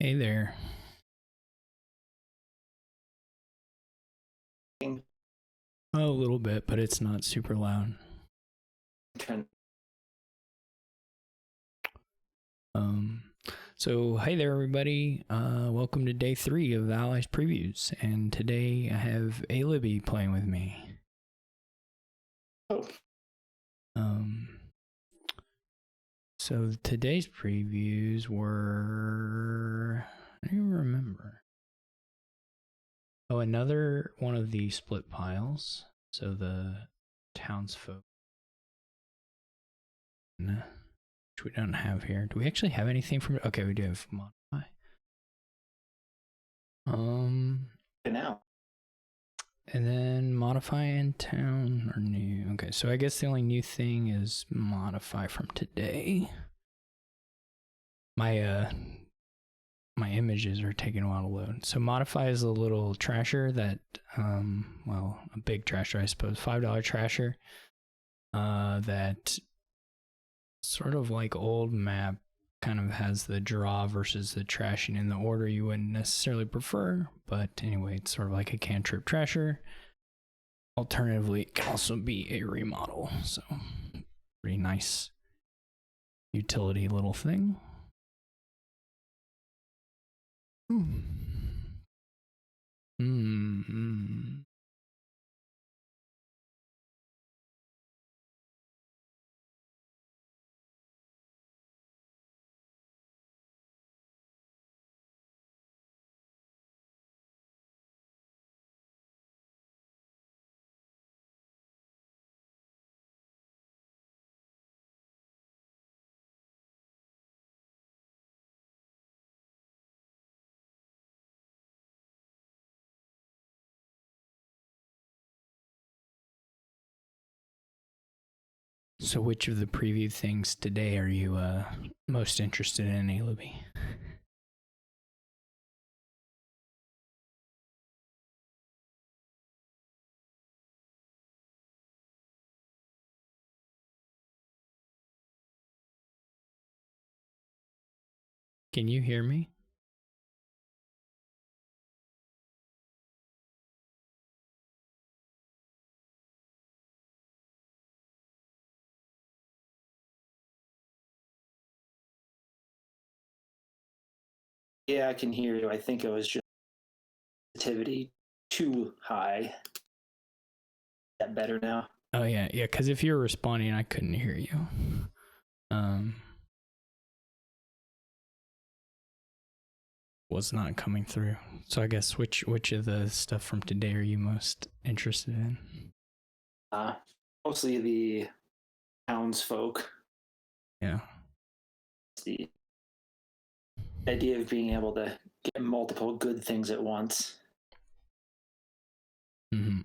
Hey there. A little bit, but it's not super loud. So hi there, everybody. Welcome to day 3 of the Allies previews, and today I have alibby playing with me. Oh. So today's previews were, I don't even remember. Oh, another one of the split piles. So the townsfolk, which we don't have here. Do we actually have anything from? Okay, we do have modify. Now. And then modify and town are new. Okay, so I guess the only new thing is modify from today. My images are taking a while to load. So modify is a little trasher that well, a big trasher, I suppose, $5 trasher. That sort of like old map kind of has the draw versus the trashing in the order you wouldn't necessarily prefer, but anyway, it's sort of like a cantrip trasher. Alternatively, it can also be a remodel, so pretty nice utility little thing. So which of the preview things today are you most interested in, alibby? Can you hear me? Yeah, I can hear you. I think it was just sensitivity too high. Is that better now? Oh yeah, because if you're responding, I couldn't hear you. Was not coming through. So I guess which of the stuff from today are you most interested in? Mostly the townsfolk. Yeah. The idea of being able to get multiple good things at once. Mm-hmm.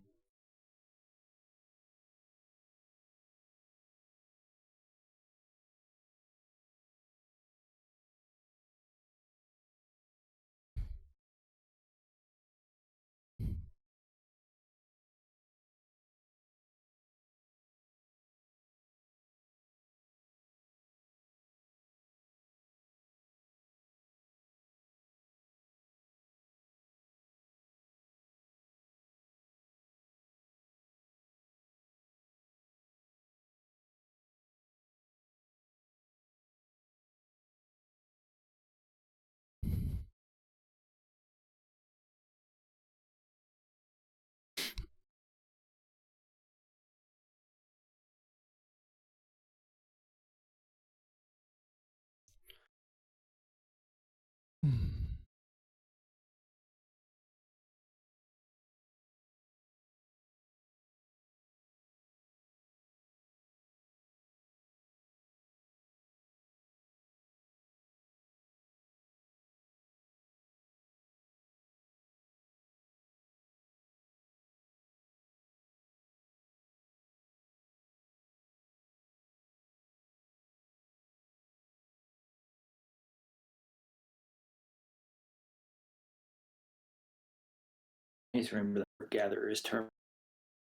I need to remember the gatherer's term.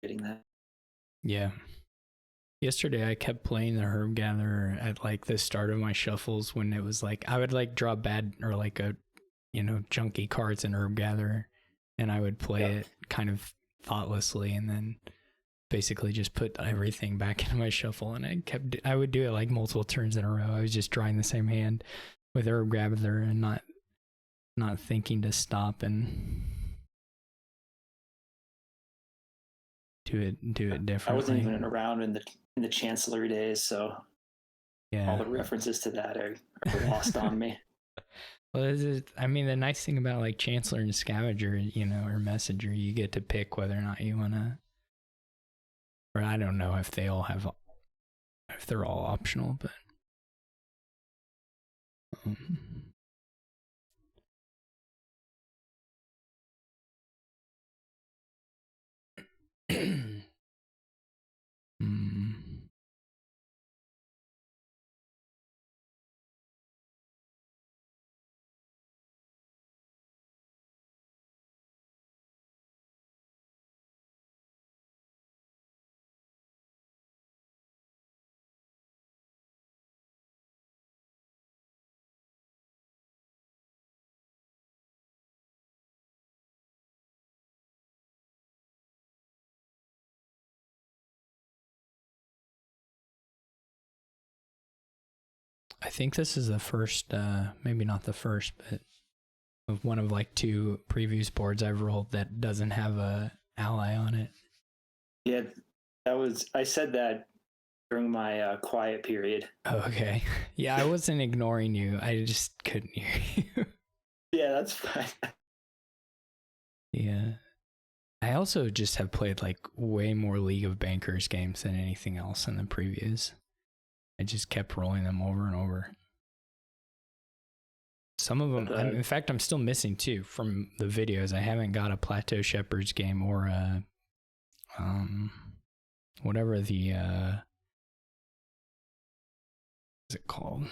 Getting that. Yeah. Yesterday I kept playing the herb gatherer at like the start of my shuffles when it was like I would like draw bad or like a junky cards in Herb Gatherer, and I would play it kind of thoughtlessly, and then basically just put everything back into my shuffle, and I would do it like multiple turns in a row. I was just drawing the same hand with Herb Gatherer and not thinking to stop and do it differently. I wasn't even around in the Chancellery days, so yeah, all the references to that are lost on me. Well, the nice thing about like Chancellor and Scavenger, or Messenger, you get to pick whether or not you want to, or I don't know if they're all optional, but I think this is the first, maybe not the first, but one of like 2 previous boards I've rolled that doesn't have a ally on it. Yeah, I said that during my quiet period. Okay. Yeah, I wasn't ignoring you. I just couldn't hear you. Yeah, that's fine. Yeah. I also just have played like way more League of Bankers games than anything else in the previews. I just kept rolling them over and over. Some of them, in fact, I'm still missing 2 from the videos. I haven't got a Plateau Shepherds game or a, whatever the, what's it called?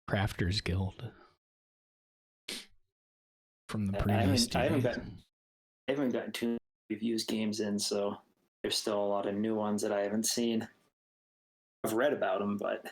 Crafters Guild. From the previous I haven't gotten 2 reviews games in, so there's still a lot of new ones that I haven't seen. I've read about them, but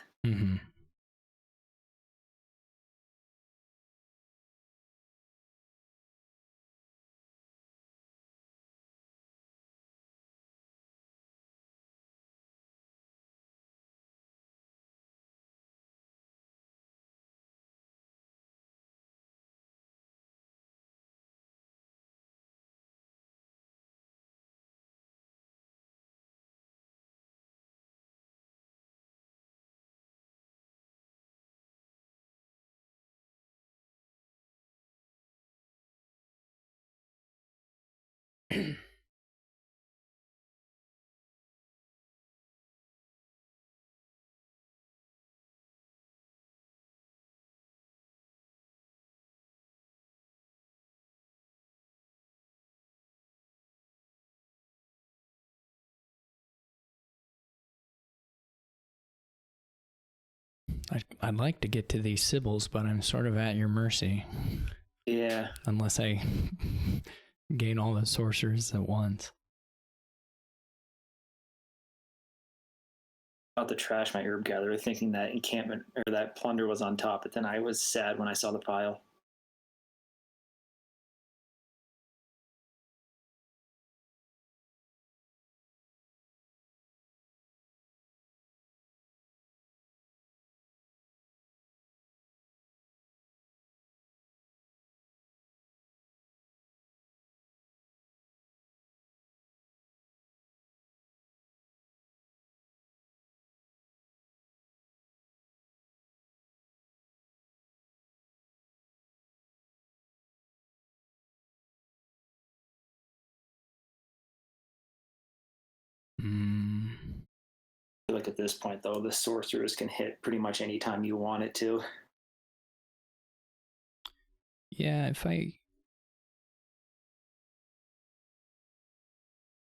I'd like to get to these Sibyls, but I'm sort of at your mercy. Yeah. Unless I gain all the sorcerers at once. About to trash my Herb Gatherer, thinking that encampment or that plunder was on top, but then I was sad when I saw the pile. I feel like at this point, though, the sorcerers can hit pretty much any time you want it to. Yeah, if I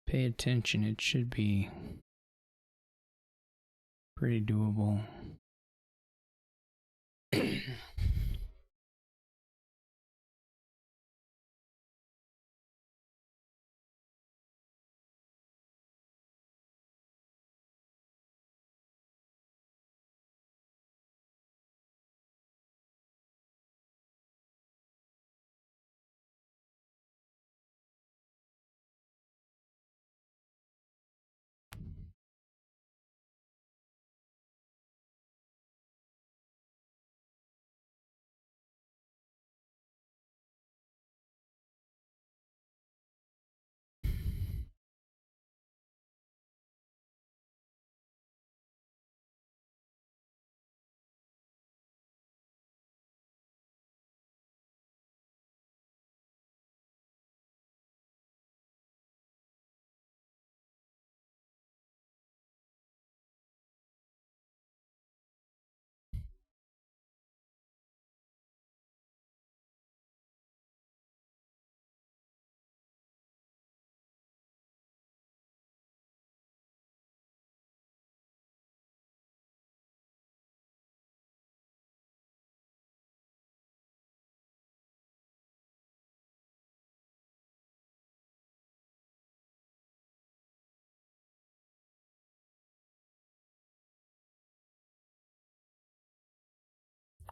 pay attention, it should be pretty doable.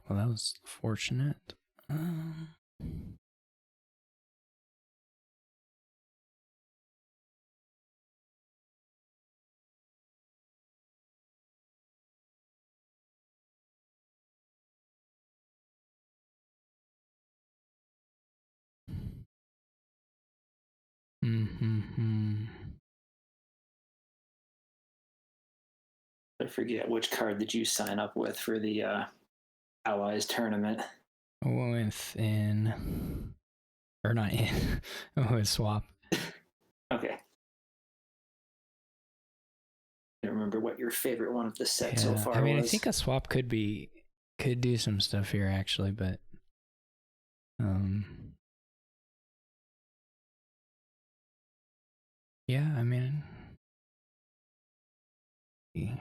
Well, that was fortunate. I forget which card did you sign up with for the Allies tournament. I went in, or not in. I went with swap. Okay. I don't remember what your favorite one of the set so far was. I mean, I think a swap could do some stuff here actually, but yeah, I mean, yeah.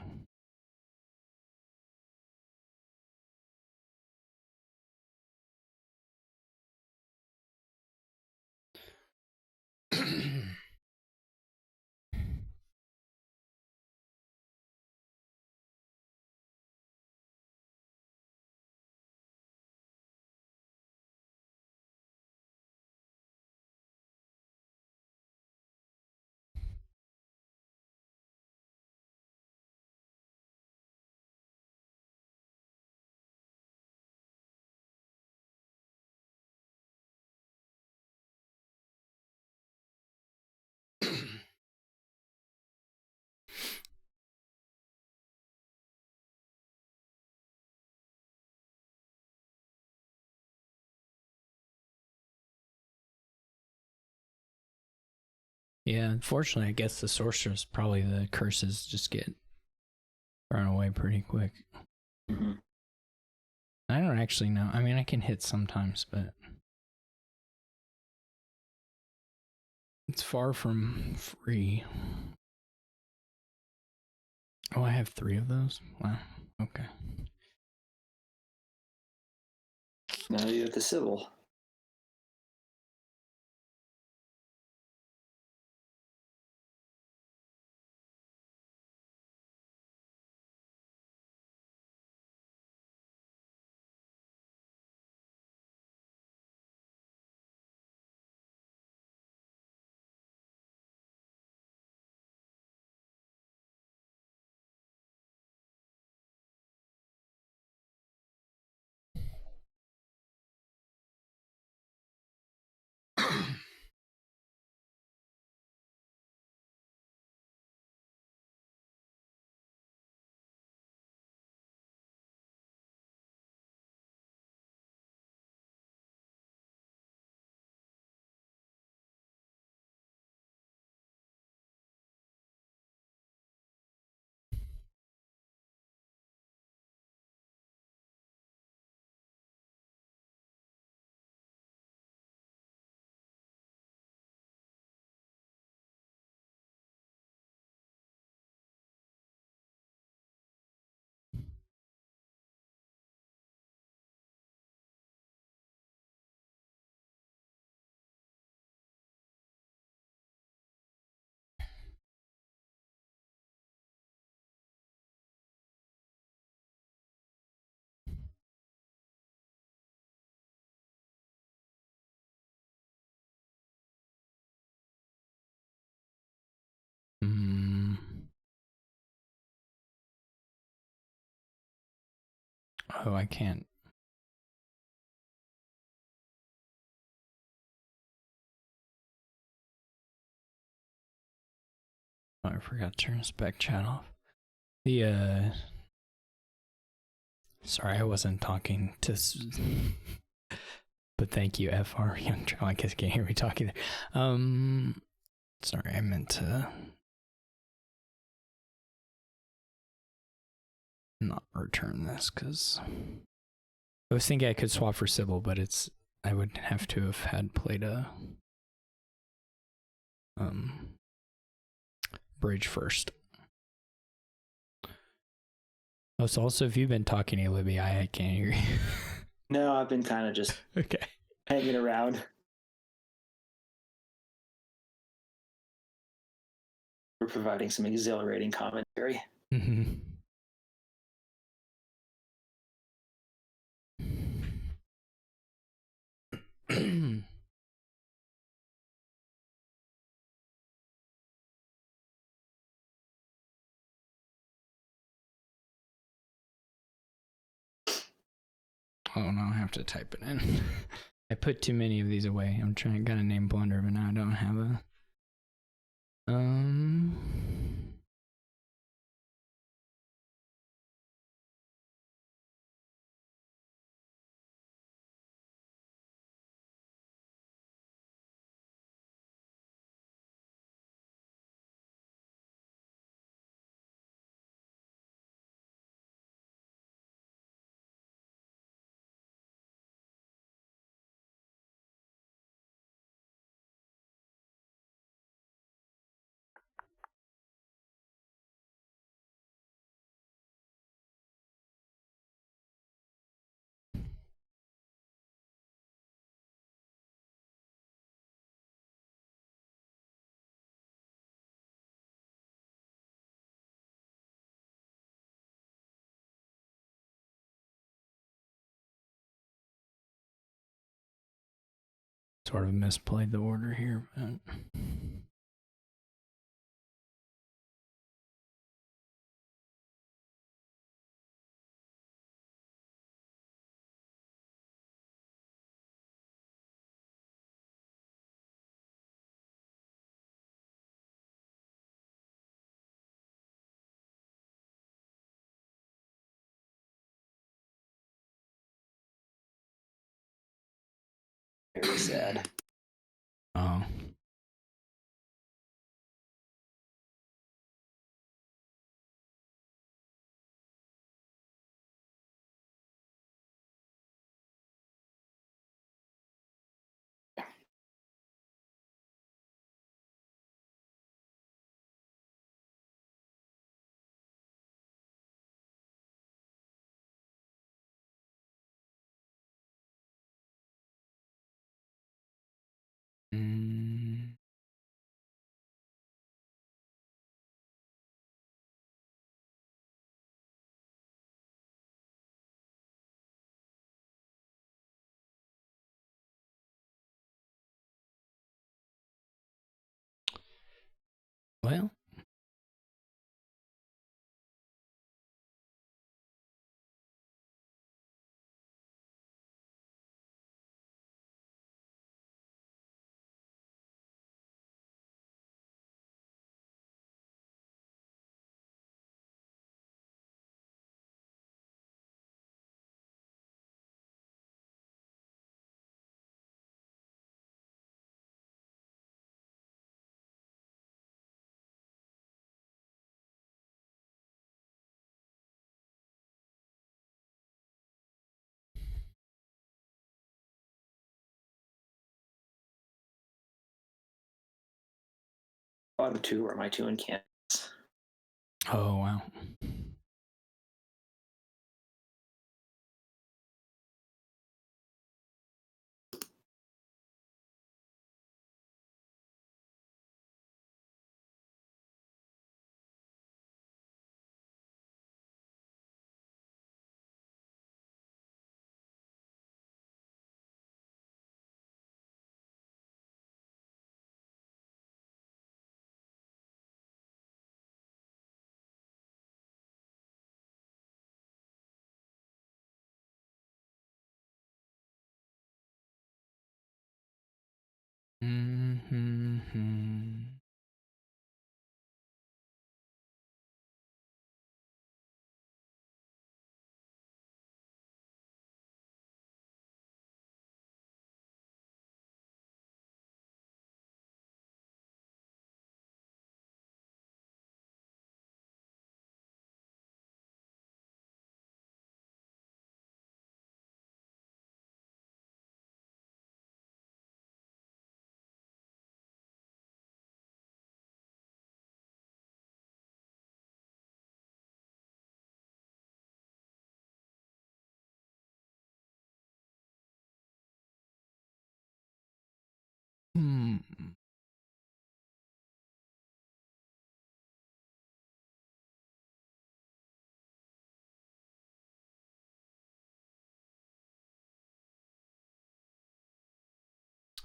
Yeah, unfortunately, I guess the sorceress, probably the curses just get thrown away pretty quick. Mm-hmm. I don't actually know. I mean, I can hit sometimes, but it's far from free. Oh, I have 3 of those? Wow. Okay. Now you have the Sybil. Oh, I can't. Oh, I forgot to turn spec chat off. Sorry, I wasn't talking to. But thank you, FR Young Trail. I guess you can't hear me talking there. Sorry, I meant to not return this because I was thinking I could swap for Sybil, but I would have to have had played a bridge first. Oh, so also if you've been talking to Libby, I can't hear you. No, I've been kind of just okay hanging around. We're providing some exhilarating commentary. Mm-hmm. Oh no, I have to type it in. I put too many of these away. Got a name Plunder, but now I don't have a. Sort of misplayed the order here, but. Very sad. Oh. Well. Bottom two are my two incants. Oh wow.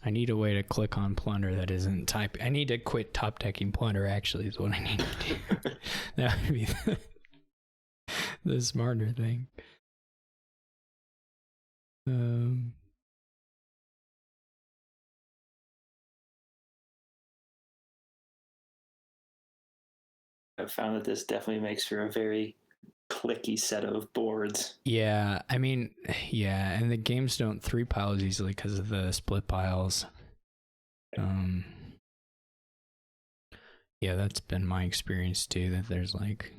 I need a way to click on Plunder that isn't type. I need to quit top decking Plunder, actually, is what I need to do. That would be the smarter thing. Um, I've found that this definitely makes for a very clicky set of boards. yeah, I mean, yeah, and the games don't 3-pile as easily because of the split piles. Um, yeah, that's been my experience too, that there's like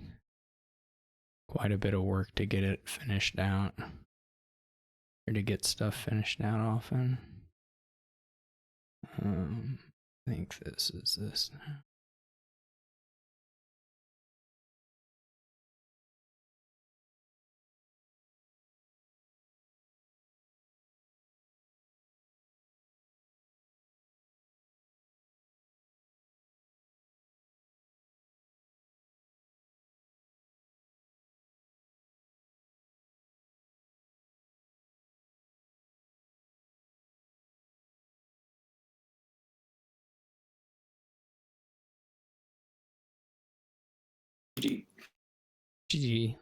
quite a bit of work to get it finished out, or to get stuff finished out often. I think this is this. GG.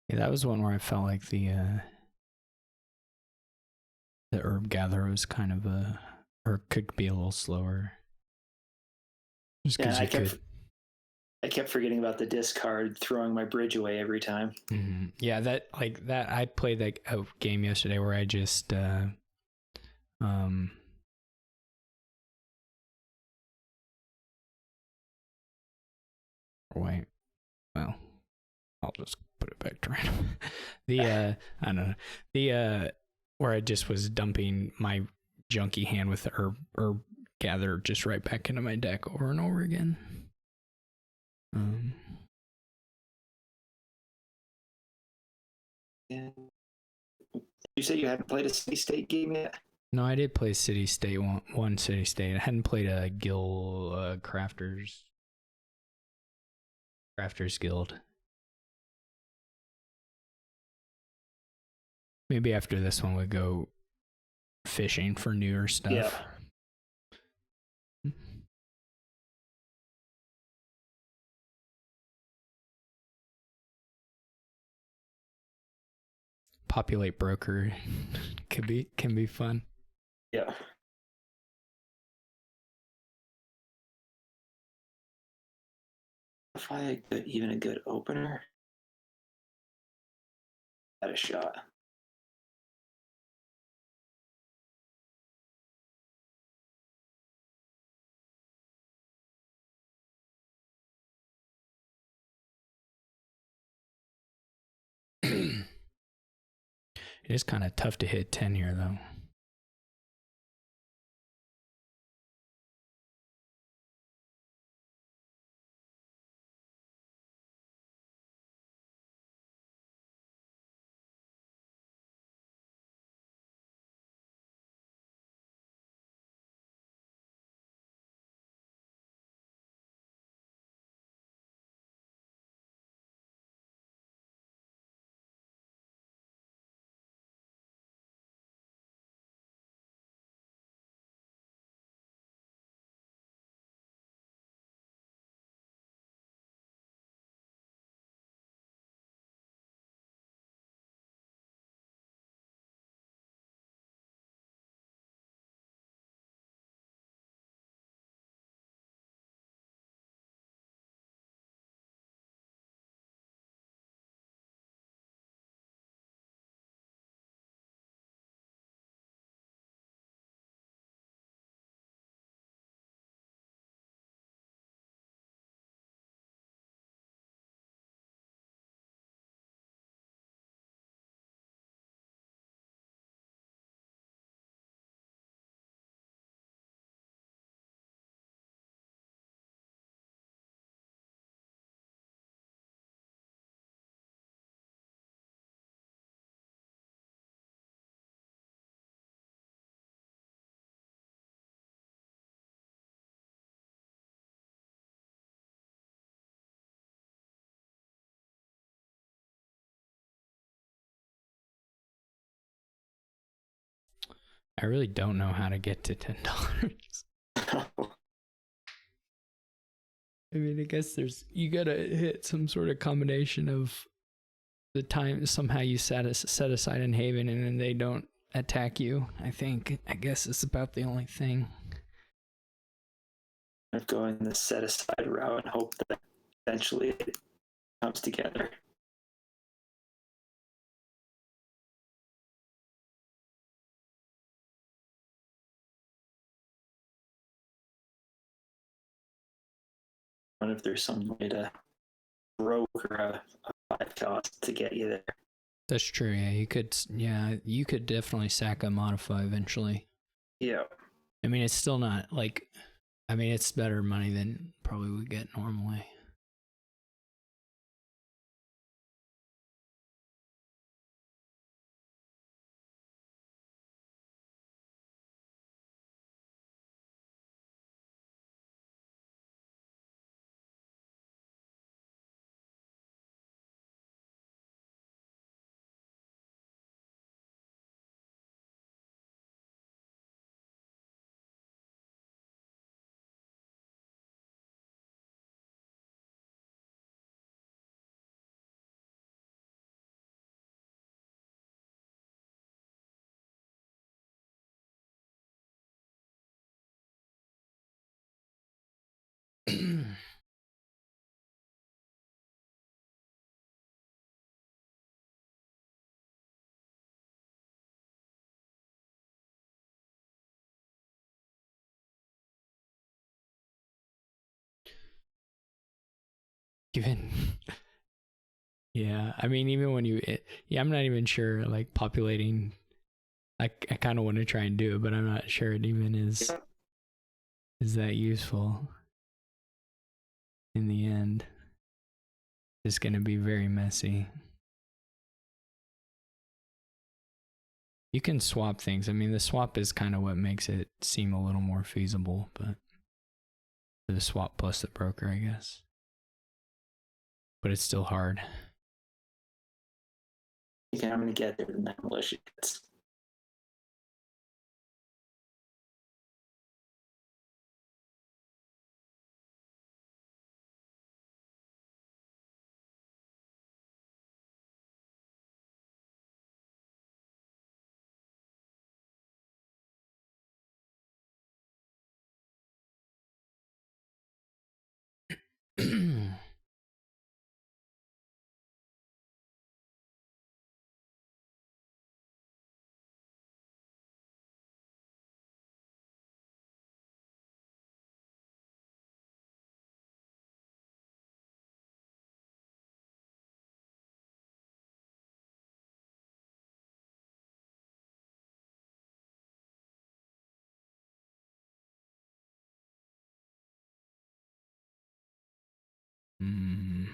Yeah, that was one where I felt like the herb gatherer was kind of or could be a little slower. Just because Yeah, you could. I kept forgetting about the discard, throwing my bridge away every time. Mm-hmm. Yeah, that I played that game yesterday where I just wait, well, I'll just put it back to random. I don't know, the where I just was dumping my junky hand with the herb gather just right back into my deck over and over again. Yeah. You say you haven't played a city state game yet? No, I did play City State one City State. I hadn't played a Crafters Guild. Maybe after this one we go fishing for newer stuff. Yeah. Populate broker can be fun. Yeah. If I had even a good opener, had a shot. It is kind of tough to hit 10 here though. I really don't know how to get to $10. I mean, I guess you gotta hit some sort of combination of the time somehow you set aside in Haven and then they don't attack you. I guess it's about the only thing. Of going the set aside route and hope that eventually it comes together. I wonder if there's some way to broker a 5 cost to get you there. That's true. Yeah, you could. Yeah, you could definitely sack a modify eventually. Yeah. I mean, it's still not like. I mean, it's better money than probably we get normally. Even yeah, I mean, even when yeah, I'm not even sure. Like populating, I kind of want to try and do it, but I'm not sure it even is that useful in the end. It's going to be very messy. You can swap things. I mean, the swap is kind of what makes it seem a little more feasible, but the swap plus the broker, I guess. But it's still hard. Okay, I'm going to get there, and that militia gets. Mm.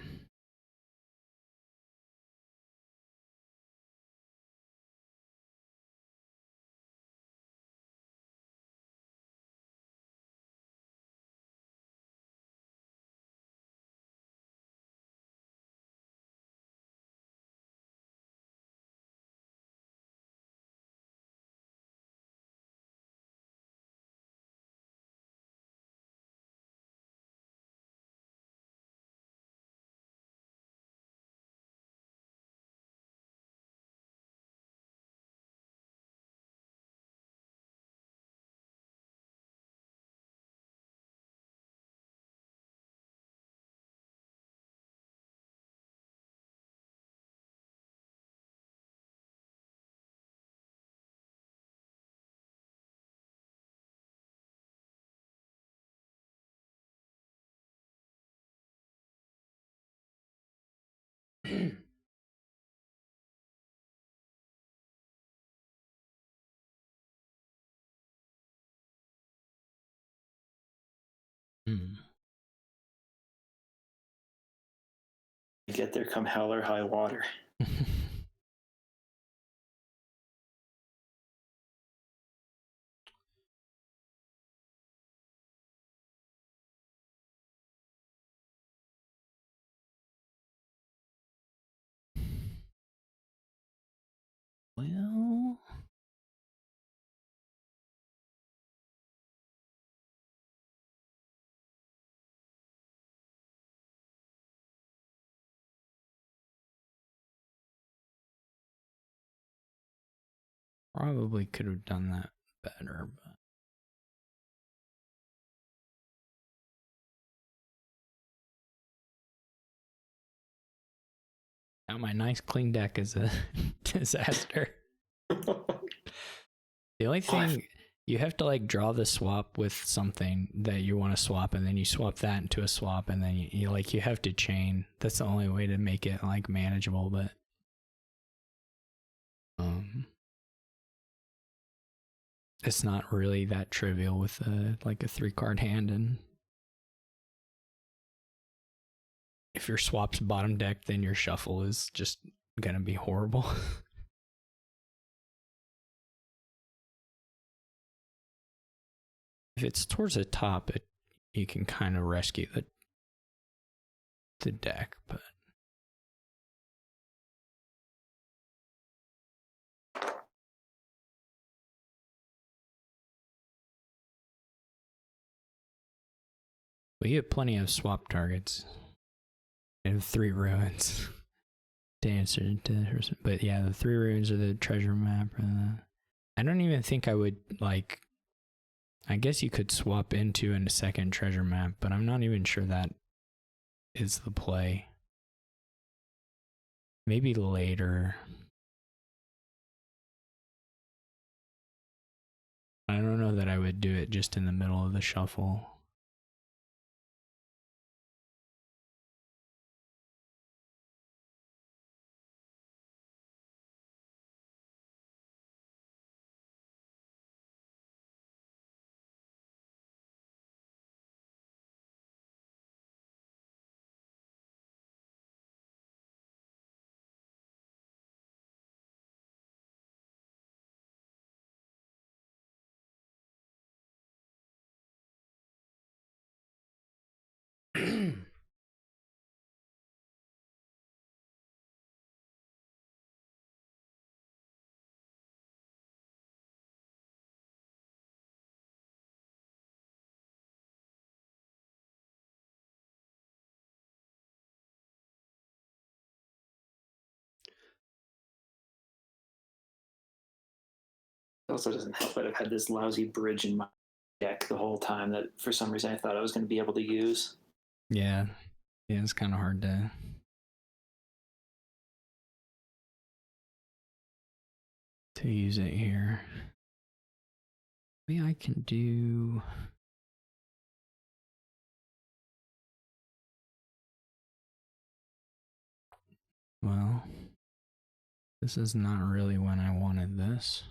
Mm. Get there come hell or high water. Well, probably could have done that better, but now my nice clean deck is a disaster. The only thing, you have to like draw the swap with something that you want to swap, and then you swap that into a swap, and then you like you have to chain. That's the only way to make it like manageable, but it's not really that trivial with like a 3-card hand, and if your swap's bottom deck, then your shuffle is just gonna be horrible. If it's towards the top, you can kind of rescue the deck, but you have plenty of swap targets. And 3 ruins to answer to, but yeah, the 3 ruins are the treasure map. I don't even think I would like. I guess you could swap into a second treasure map, but I'm not even sure that is the play. Maybe later. I don't know that I would do it just in the middle of the shuffle. Also doesn't help that I've had this lousy bridge in my deck the whole time that for some reason I thought I was going to be able to use. Yeah, it's kind of hard to use it here. Maybe I can do. Well, this is not really when I wanted this.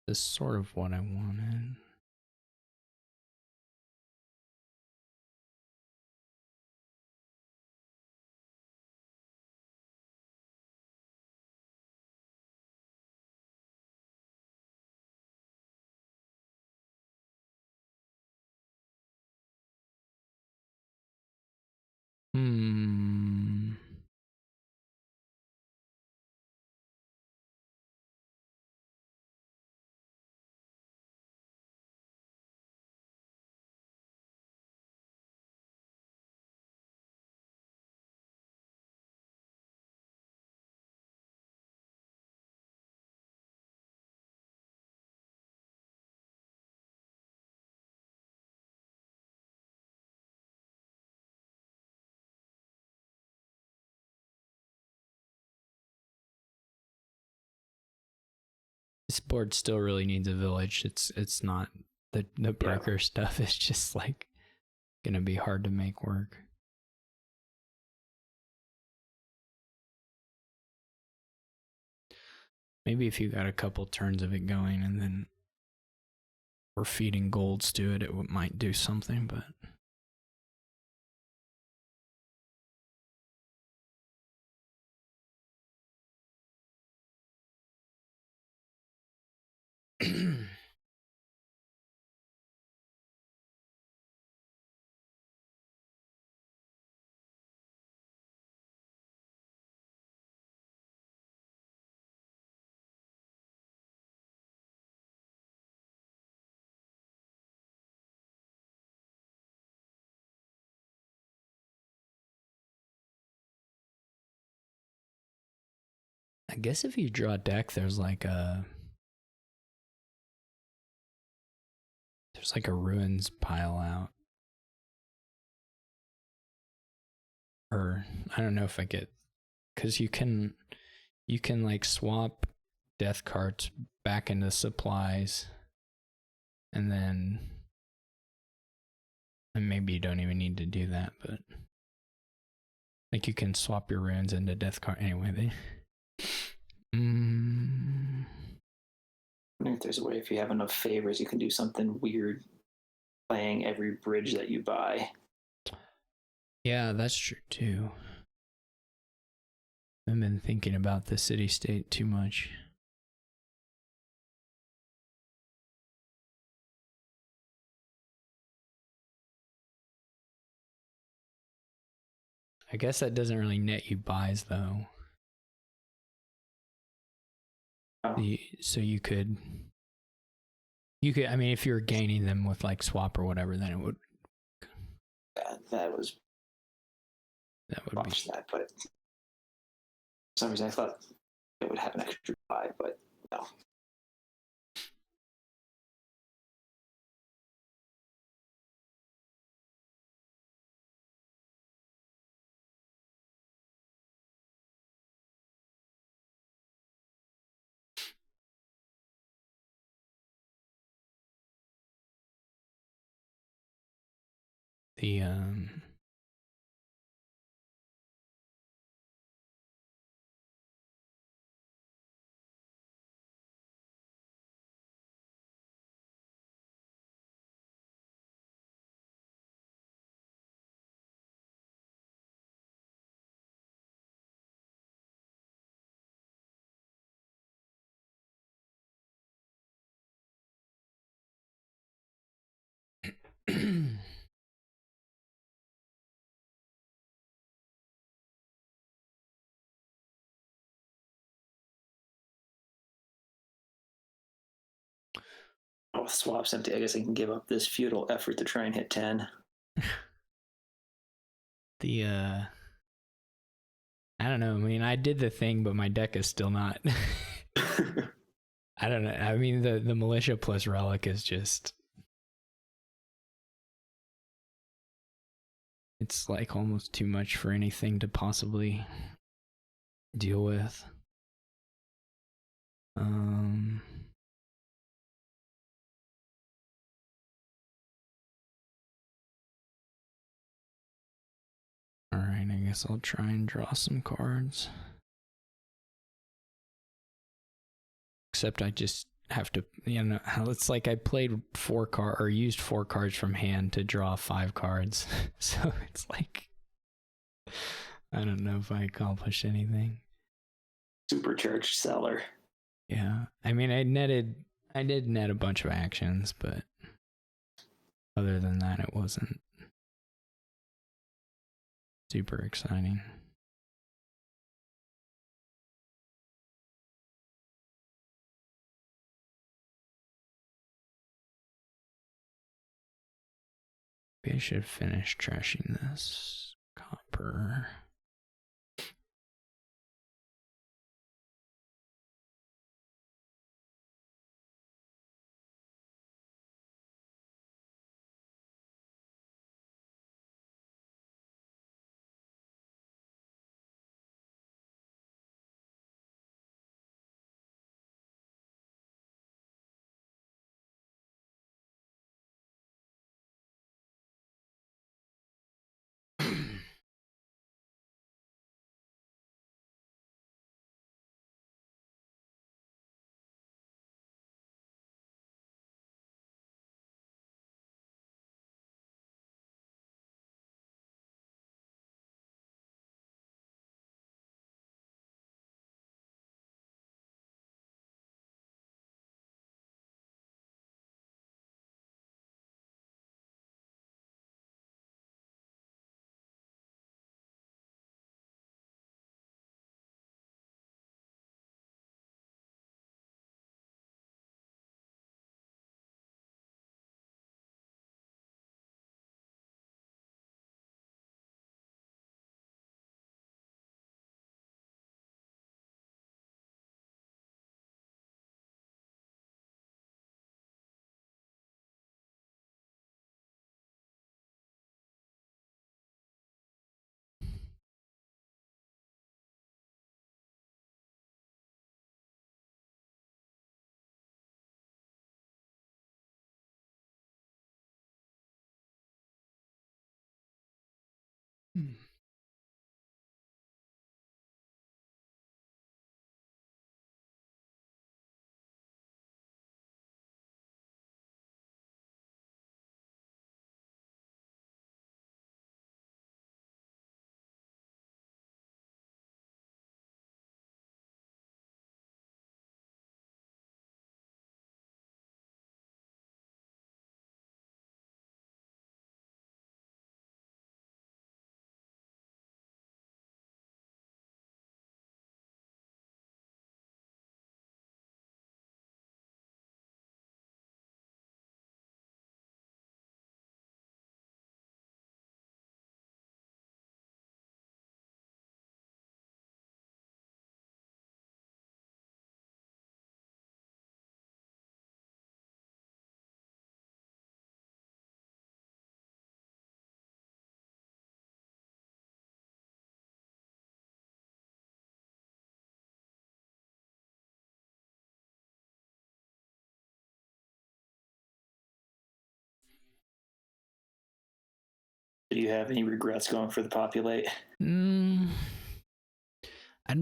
This is sort of what I wanted. This board still really needs a village. It's not the Parker stuff is just like gonna be hard to make work. Maybe if you got a couple turns of it going and then or feeding golds to it, it might do something, but. I guess if you draw a deck, there's like a ruins pile out. Or I don't know if I get, because you can like swap death cards back into supplies, and maybe you don't even need to do that, but like you can swap your runes into death card anyway. I wonder if there's a way, if you have enough favors, you can do something weird, playing every bridge that you buy. Yeah, that's true too. I've been thinking about the city state too much. I guess that doesn't really net you buys though. Oh. So you could, I mean, if you're gaining them with like swap or whatever, then it would. That would be that, but for some reason I thought it would have an extra buy, but no. The Oh, swap's empty. I guess I can give up this futile effort to try and hit 10. I don't know. I mean, I did the thing, but my deck is still not. I don't know. I mean, the militia plus relic is just. It's like almost too much for anything to possibly deal with. Alright, I guess I'll try and draw some cards. Except I just have to, it's like I played used 4 cards from hand to draw 5 cards. So it's like, I don't know if I accomplished anything. Supercharged seller. Yeah, I mean, I did net a bunch of actions, but other than that, it wasn't super exciting. Maybe I should finish trashing this copper. Do you have any regrets going for the populate? I'm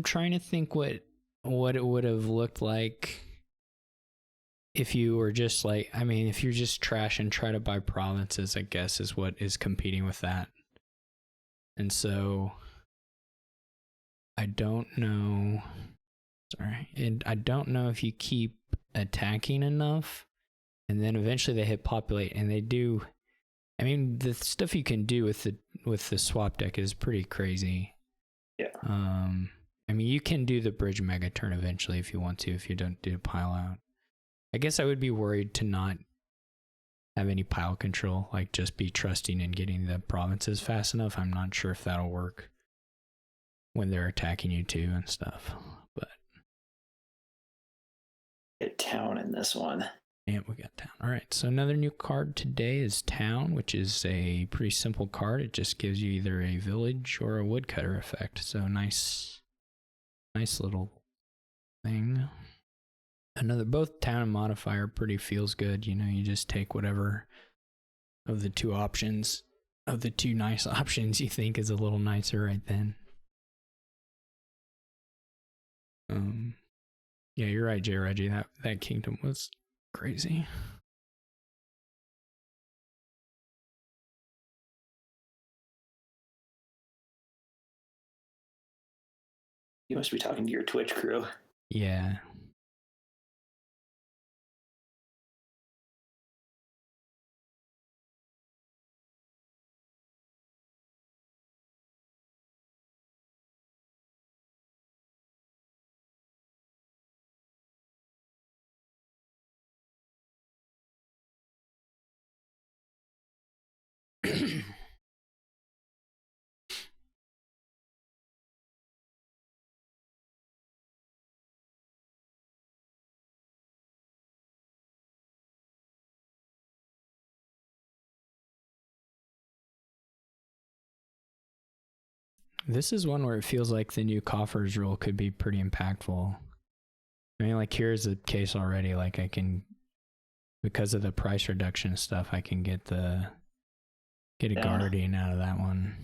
trying to think what it would have looked like if you were just like, I mean, if you're just trash and try to buy provinces, I guess is what is competing with that. And so I don't know. Sorry. And I don't know if you keep attacking enough and then eventually they hit populate and they do. I mean, the stuff you can do with the swap deck is pretty crazy. Yeah. I mean, you can do the bridge mega turn eventually if you want to, if you don't do pile out. I guess I would be worried to not have any pile control, like just be trusting and getting the provinces fast enough. I'm not sure if that'll work when they're attacking you too and stuff. But get town in this one. yeah, we got town. All right, so another new card today is town, which is a pretty simple card. It just gives you either a village or a woodcutter effect. So nice little thing. Both town and modifier pretty feels good. You know, you just take whatever of the two options, of the two nice options you think is a little nicer right then. Yeah, you're right, J. Reggie. That kingdom was crazy. You must be talking to your Twitch crew. Yeah. This is one where it feels like the new coffers rule could be pretty impactful. I mean, like here's a case already. Like I can, because of the price reduction stuff, I can get a guardian out of that one.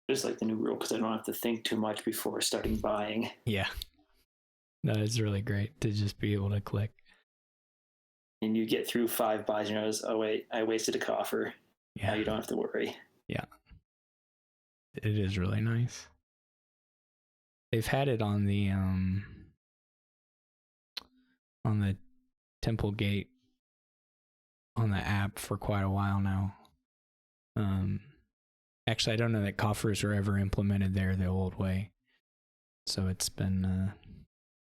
Just like the new rule because I don't have to think too much before starting buying. Yeah. No, it's really great to just be able to click. And you get through 5 buys and you notice, oh wait, I wasted a coffer. Yeah. Now you don't have to worry. Yeah. It is really nice. They've had it on the Temple Gate on the app for quite a while now. Actually, I don't know that coffers were ever implemented there the old way. So it's been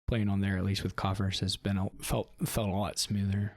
playing on there, at least with coffers, has been felt a lot smoother.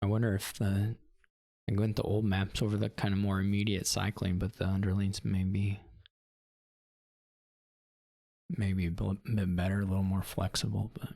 I wonder if I went the old maps over the kind of more immediate cycling, but the underlings maybe a bit better, a little more flexible, but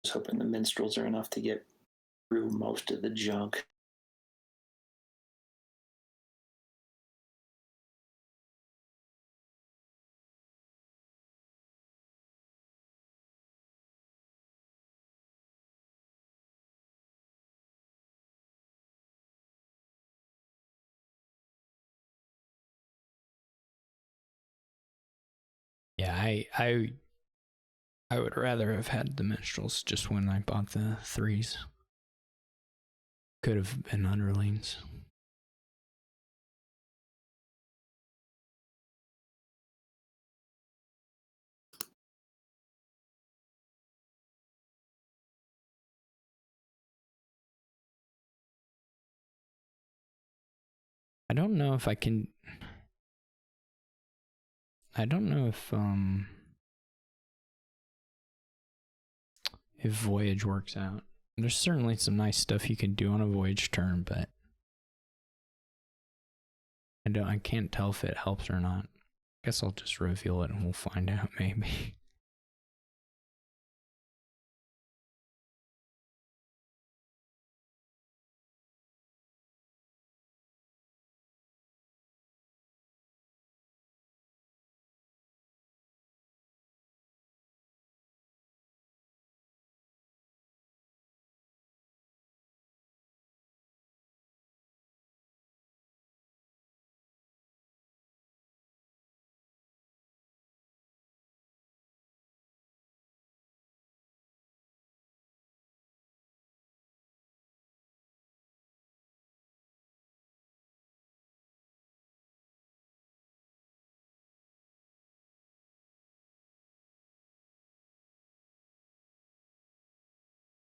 was hoping the minstrels are enough to get through most of the junk. Yeah, I would rather have had the minstrels just when I bought the threes. Could have been underlings. I don't know if I can. I don't know if Voyage works out. There's certainly some nice stuff you can do on a Voyage turn, but I can't tell if it helps or not. Guess I'll just reveal it and we'll find out maybe.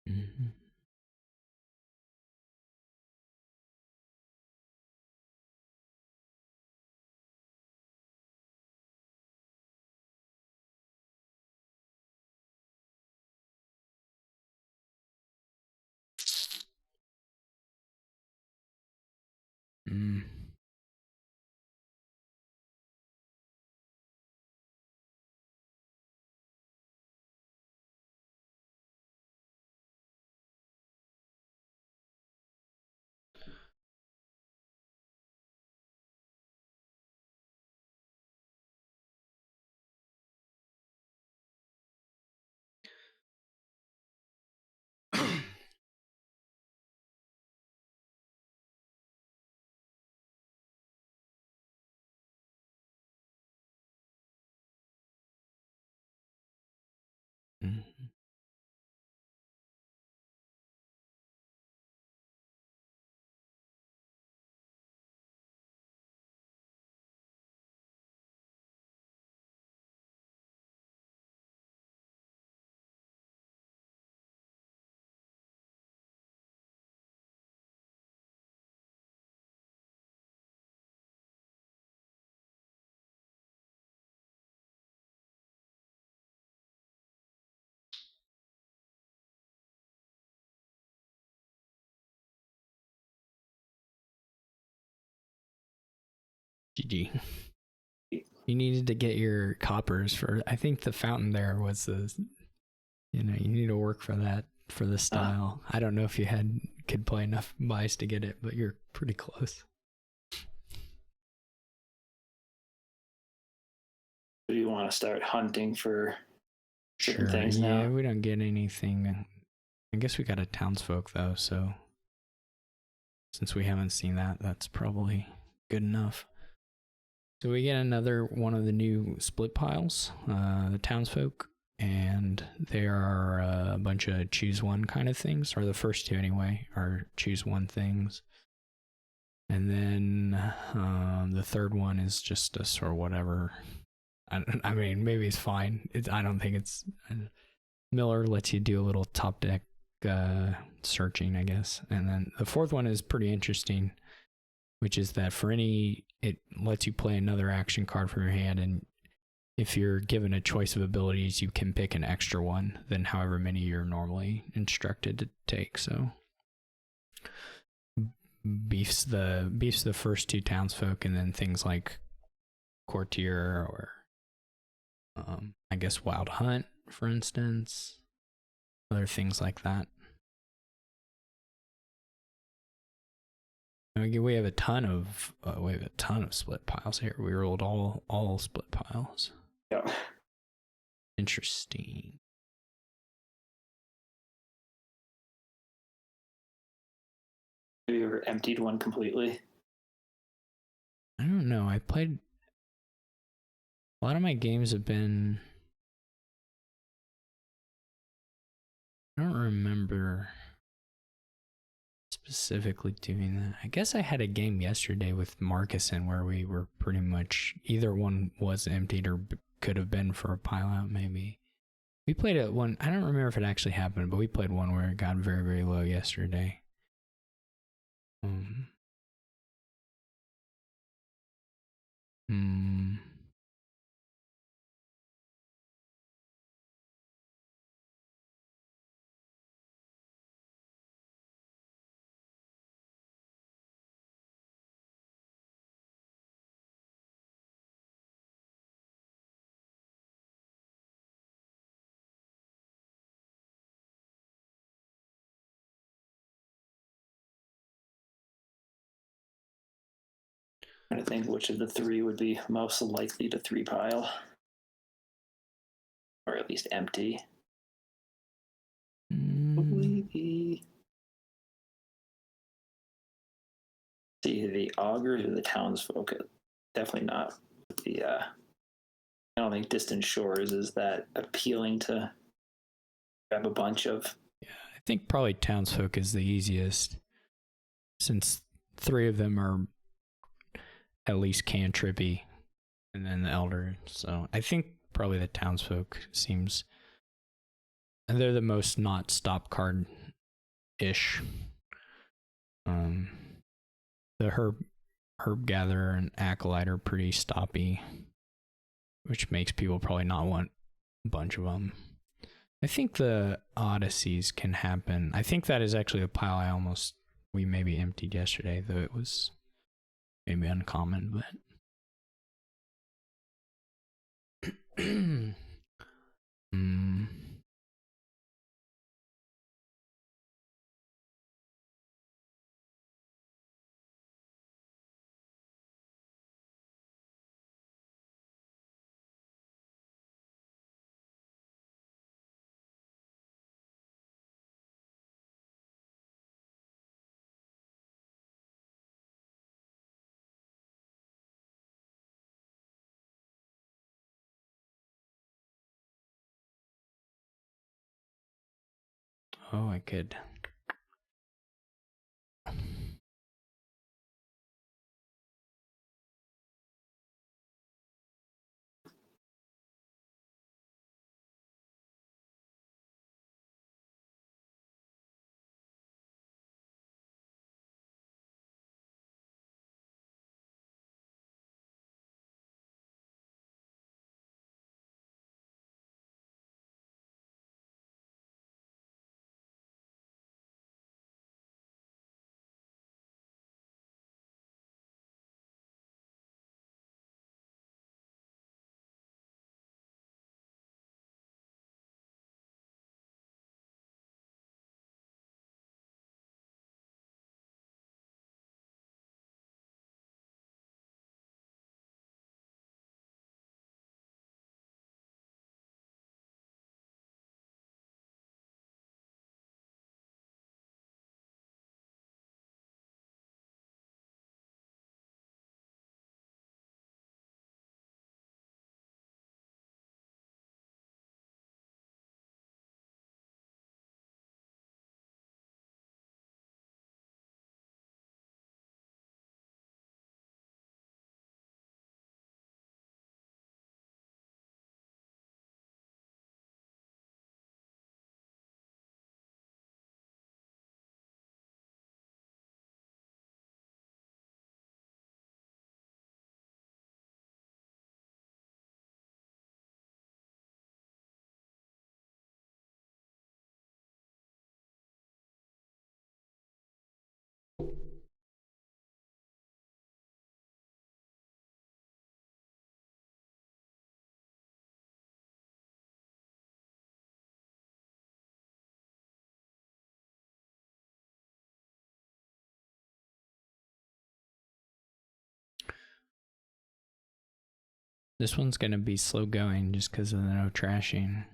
Mm-hmm. Mm. Mm-hmm. GG. You needed to get your coppers for. I think the fountain there was the. You need to work for that for the style. I don't know if you could play enough buys to get it, but you're pretty close. Do you want to start hunting for certain things now? Yeah, we don't get anything. I guess we got a townsfolk though, so since we haven't seen that, that's probably good enough. So we get another one of the new split piles, the townsfolk, and there are a bunch of choose one kind of things, or the first two anyway, are choose one things. And then the third one is just a sort of whatever. I mean, maybe it's fine. I don't think it's... Miller lets you do a little top deck searching, I guess. And then the fourth one is pretty interesting, which is that it lets you play another action card from your hand, and if you're given a choice of abilities, you can pick an extra one than however many you're normally instructed to take. So beefs the first two townsfolk, and then things like courtier or I guess wild hunt, for instance. other things like that. We have a ton of split piles here. We rolled all split piles. Yeah. Interesting. Have you ever emptied one completely? I don't know. I played a lot of my games have been. I don't remember specifically doing that. I guess I had a game yesterday with Marcus in where we were pretty much either one was emptied or could have been for a pile out maybe. We played it one. I don't remember if it actually happened, but we played one where it got very, very low yesterday. I think which of the three would be most likely to 3-pile, or at least empty. See the augurs or the townsfolk. Definitely not the. I don't think Distant Shores is that appealing to grab a bunch of. Yeah, I think probably townsfolk is the easiest, since 3 of them are at least cantrippy, and then the elder. So I think probably the townsfolk seems, and they're the most not stop card ish. The herb gatherer and acolyte are pretty stoppy, which makes people probably not want a bunch of them. I think the Odysseys can happen. I think that is actually a pile we maybe emptied yesterday, though it was maybe uncommon, but oh, I could. This one's gonna be slow going just because of the no trashing.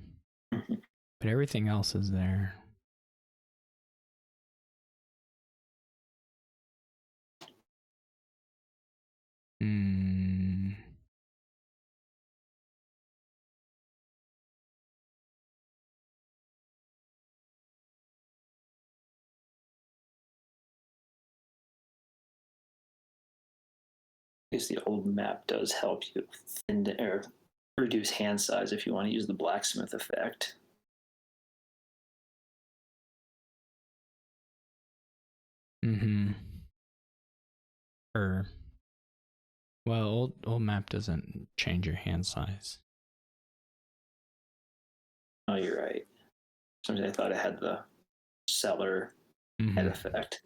But everything else is there. I guess the old map does help you thin or reduce hand size if you want to use the blacksmith effect. Well, old map doesn't change your hand size. Oh, you're right. Sometimes I thought it had the cellar head effect.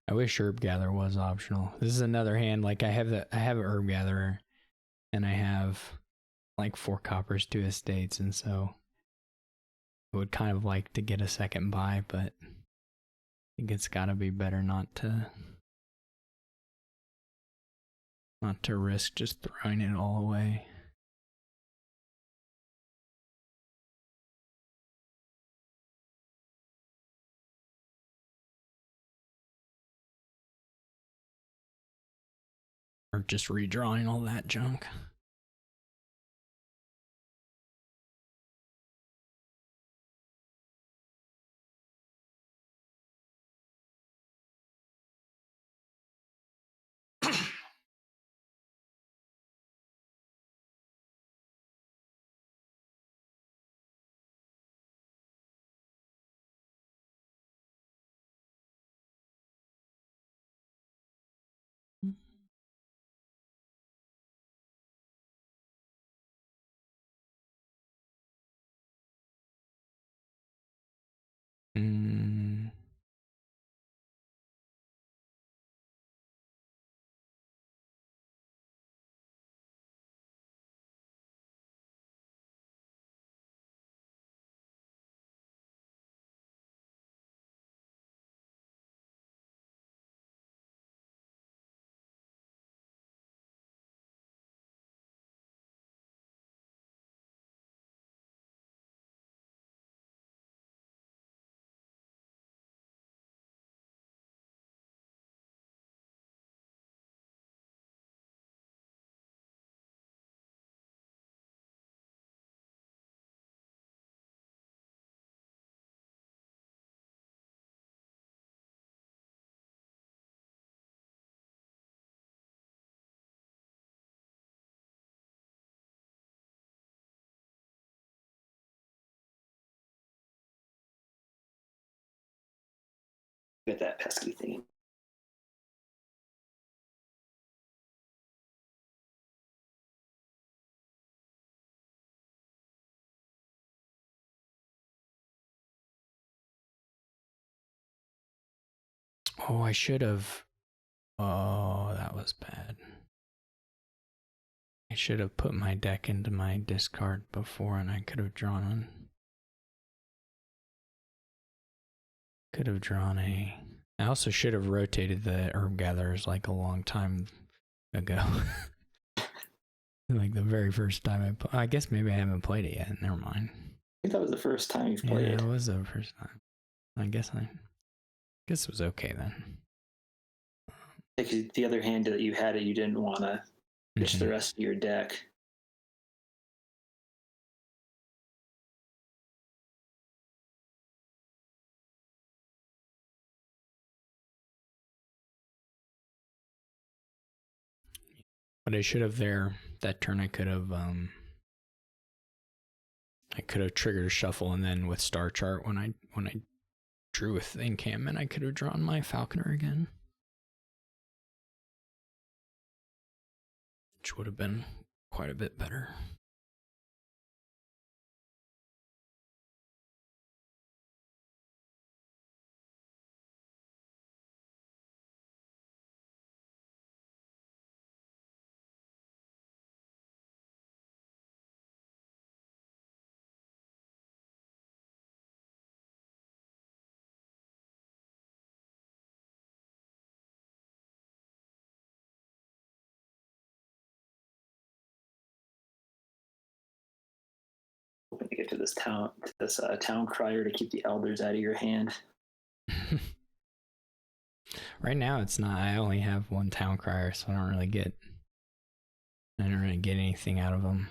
I wish herb gather was optional. This is another hand. Like I have an herb gatherer, and I have like 4 coppers, 2 estates, and so I would kind of like to get a second buy, but I think it's got to be better not to risk just throwing it all away. Or just redrawing all that junk. Get that pesky thing. Oh, I should have. Oh, that was bad. I should have put my deck into my discard before, and I could have drawn one. Could have drawn a. I also should have rotated the herb gatherers like a long time ago. Like the very first time I guess maybe I haven't played it yet. Never mind. I think that was the first time you've played. Yeah, it was the first time. I guess it was okay then. Like the other hand that you had it, you didn't want to pitch the rest of your deck. But I should have that turn I could have triggered a shuffle, and then with Star Chart when I drew with encampment, I could have drawn my Falconer again. Which would have been quite a bit better. Hoping to get to this town crier to keep the elders out of your hand. Right now, it's not. I only have one town crier, so I don't really get anything out of them.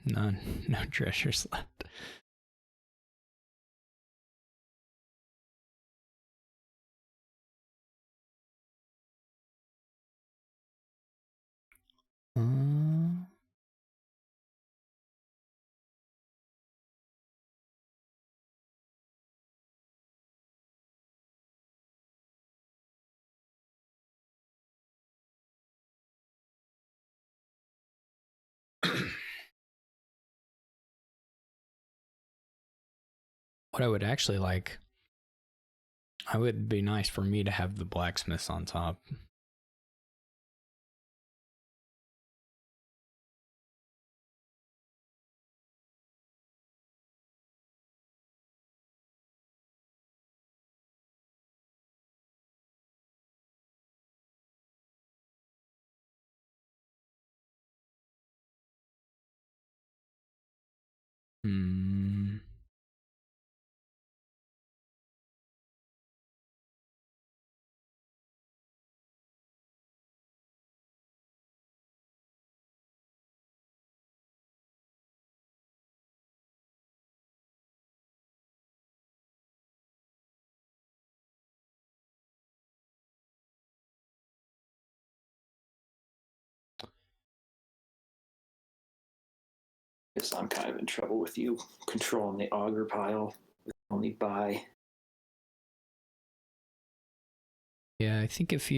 None. No treasures left. What I would actually like, I would be nice for me to have the blacksmiths on top. Guess I'm kind of in trouble with you controlling the auger pile. Only buy. Yeah, I think it's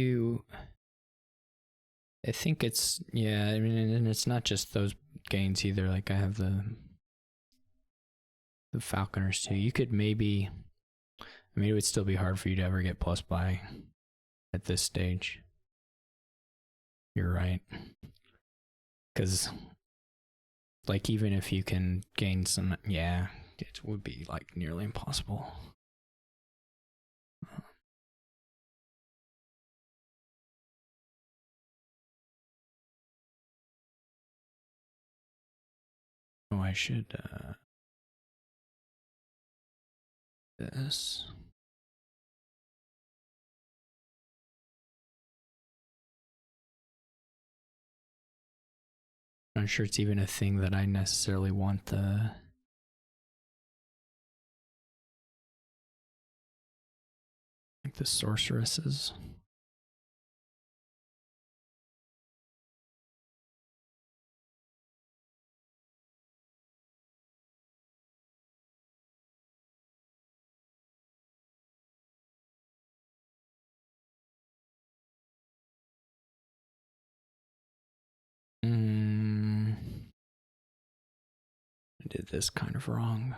yeah. I mean, and it's not just those gains either. Like I have the Falconers too. You could maybe. I mean, it would still be hard for you to ever get plus buy at this stage. You're right. Because, like, even if you can gain some, yeah, it would be like nearly impossible. Oh, I should, this. I'm not sure it's even a thing that I necessarily want the sorceresses. I did this kind of wrong.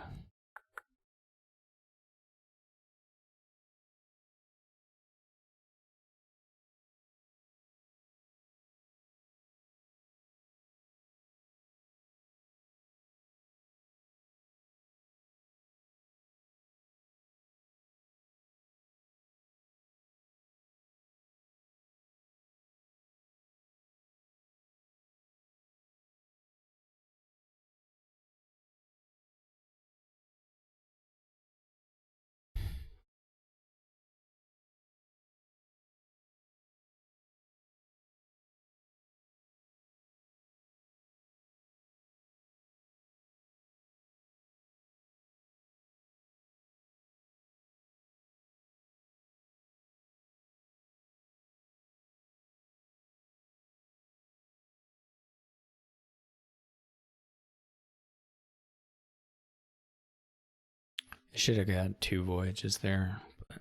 I should have got 2 voyages there, but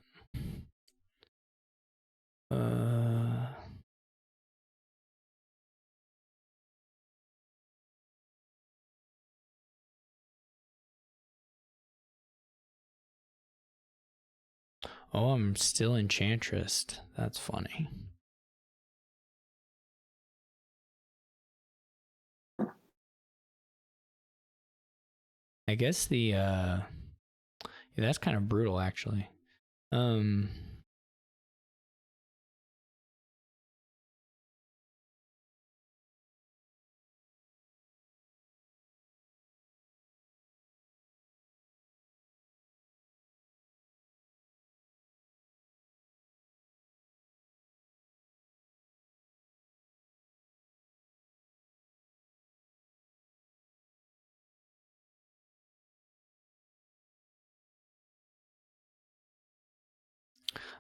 oh, I'm still Enchantress. That's funny. I guess the yeah, that's kind of brutal actually.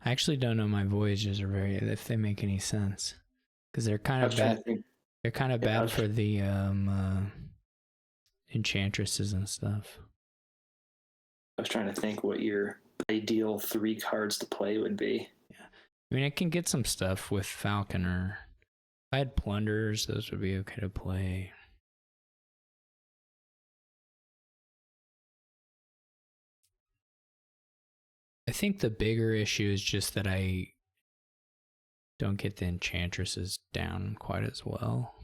I actually don't know my voyages are very if they make any sense because they're kind of bad. They're kind of bad for the enchantresses and stuff. I was trying to think what your ideal 3 cards to play would be. Yeah, I mean I can get some stuff with Falconer. If I had Plunders, those would be okay to play. I think the bigger issue is just that I don't get the enchantresses down quite as well.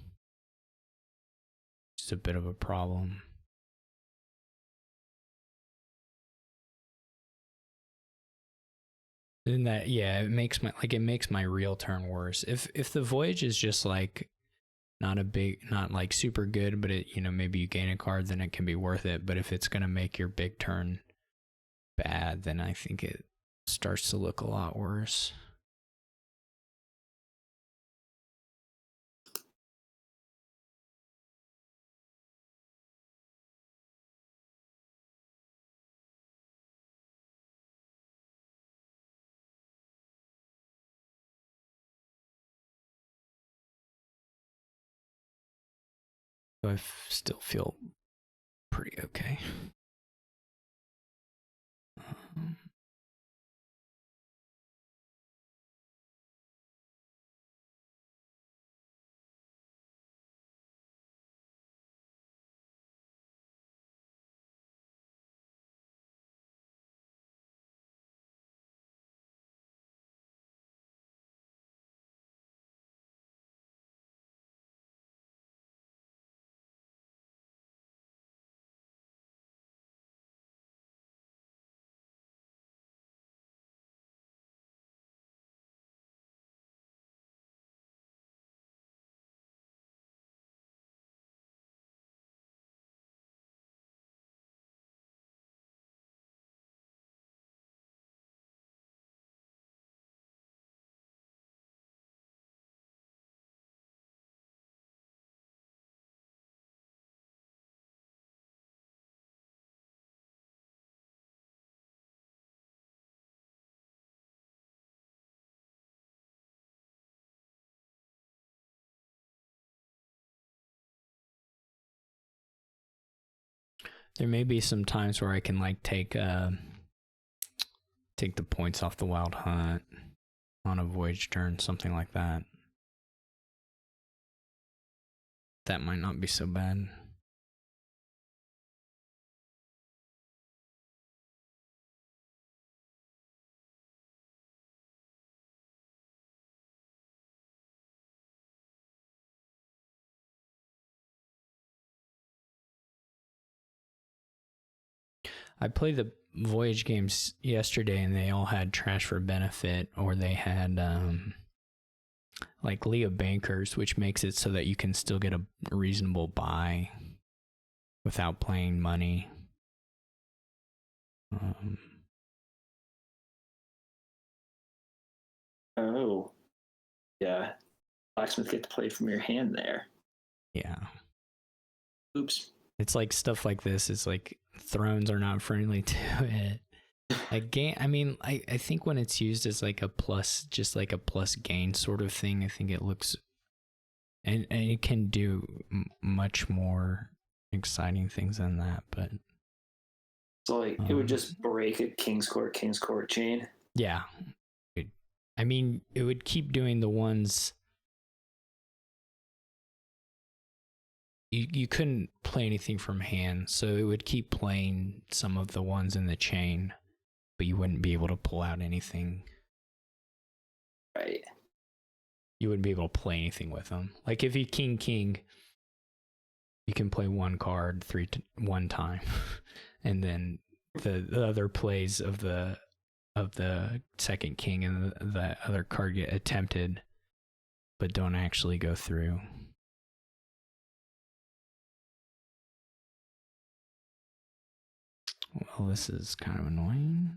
It's a bit of a problem. And that, yeah, it makes my real turn worse. If the voyage is just like not like super good, but it, you know, maybe you gain a card, then it can be worth it. But if it's gonna make your big turn bad, then I think it starts to look a lot worse. So I still feel pretty okay. There may be some times where I can like take the points off the Wild Hunt on a voyage turn, something like that. That might not be so bad. I played the voyage games yesterday and they all had trash for benefit, or they had like Leah Bankers, which makes it so that you can still get a reasonable buy without playing money. Oh, yeah. Blacksmith get to play from your hand there. Yeah. Oops. It's like stuff like this. It's like thrones are not friendly to it. Like gain, I mean, I think when it's used as like a plus, just like a plus gain sort of thing, I think it looks, and it can do much more exciting things than that. But So like it would just break a king's court chain. Yeah. I mean, it would keep doing the ones. You couldn't play anything from hand, so it would keep playing some of the ones in the chain, but you wouldn't be able to pull out anything. Right. You wouldn't be able to play anything with them. Like if you king, you can play one card one time, and then the other plays of the second king and the other card get attempted, but don't actually go through. Well, this is kind of annoying.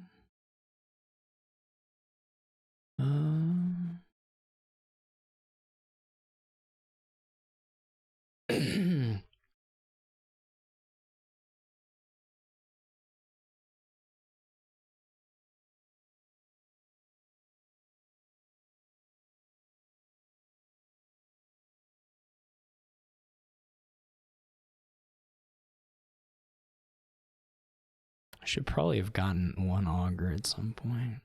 I should probably have gotten one auger at some point.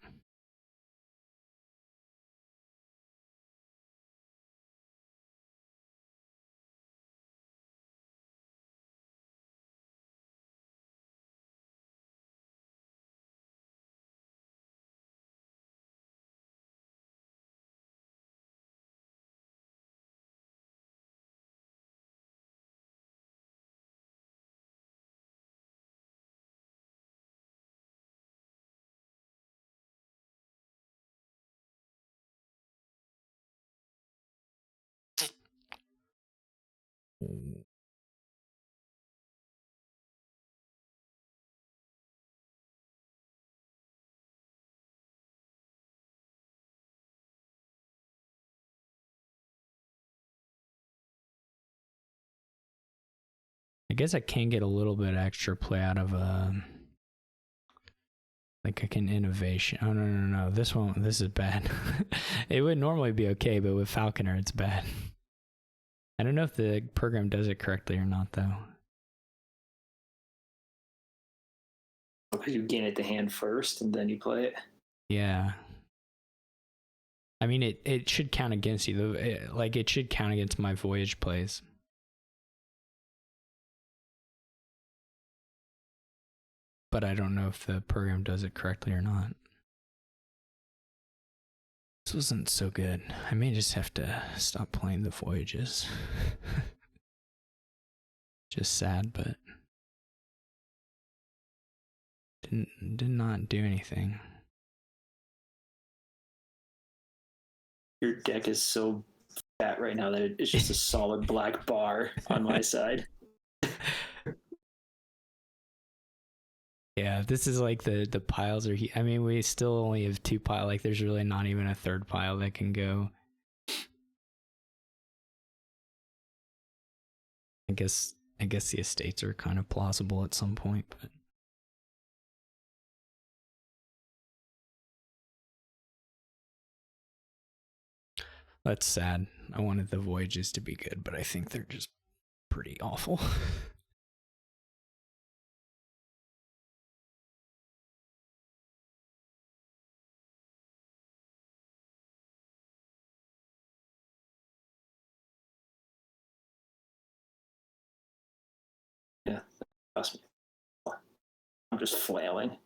I guess I can get a little bit extra play out of like I can innovation. Oh no. This is bad. It would normally be okay, but with Falconer it's bad. I don't know if the program does it correctly or not though. Because you gain it to hand first and then you play it. Yeah. I mean it should count against you though. Like it should count against my voyage plays. But I don't know if the program does it correctly or not. This wasn't so good. I may just have to stop playing the voyages. Just sad, but did not do anything. Your deck is so fat right now that it's just a solid black bar on my side. Yeah, this is like the piles are. I mean, we still only have 2 piles. Like, there's really not even a third pile that can go. I guess the estates are kind of plausible at some point, but that's sad. I wanted the voyages to be good, but I think they're just pretty awful. Yeah, trust me. I'm just flailing.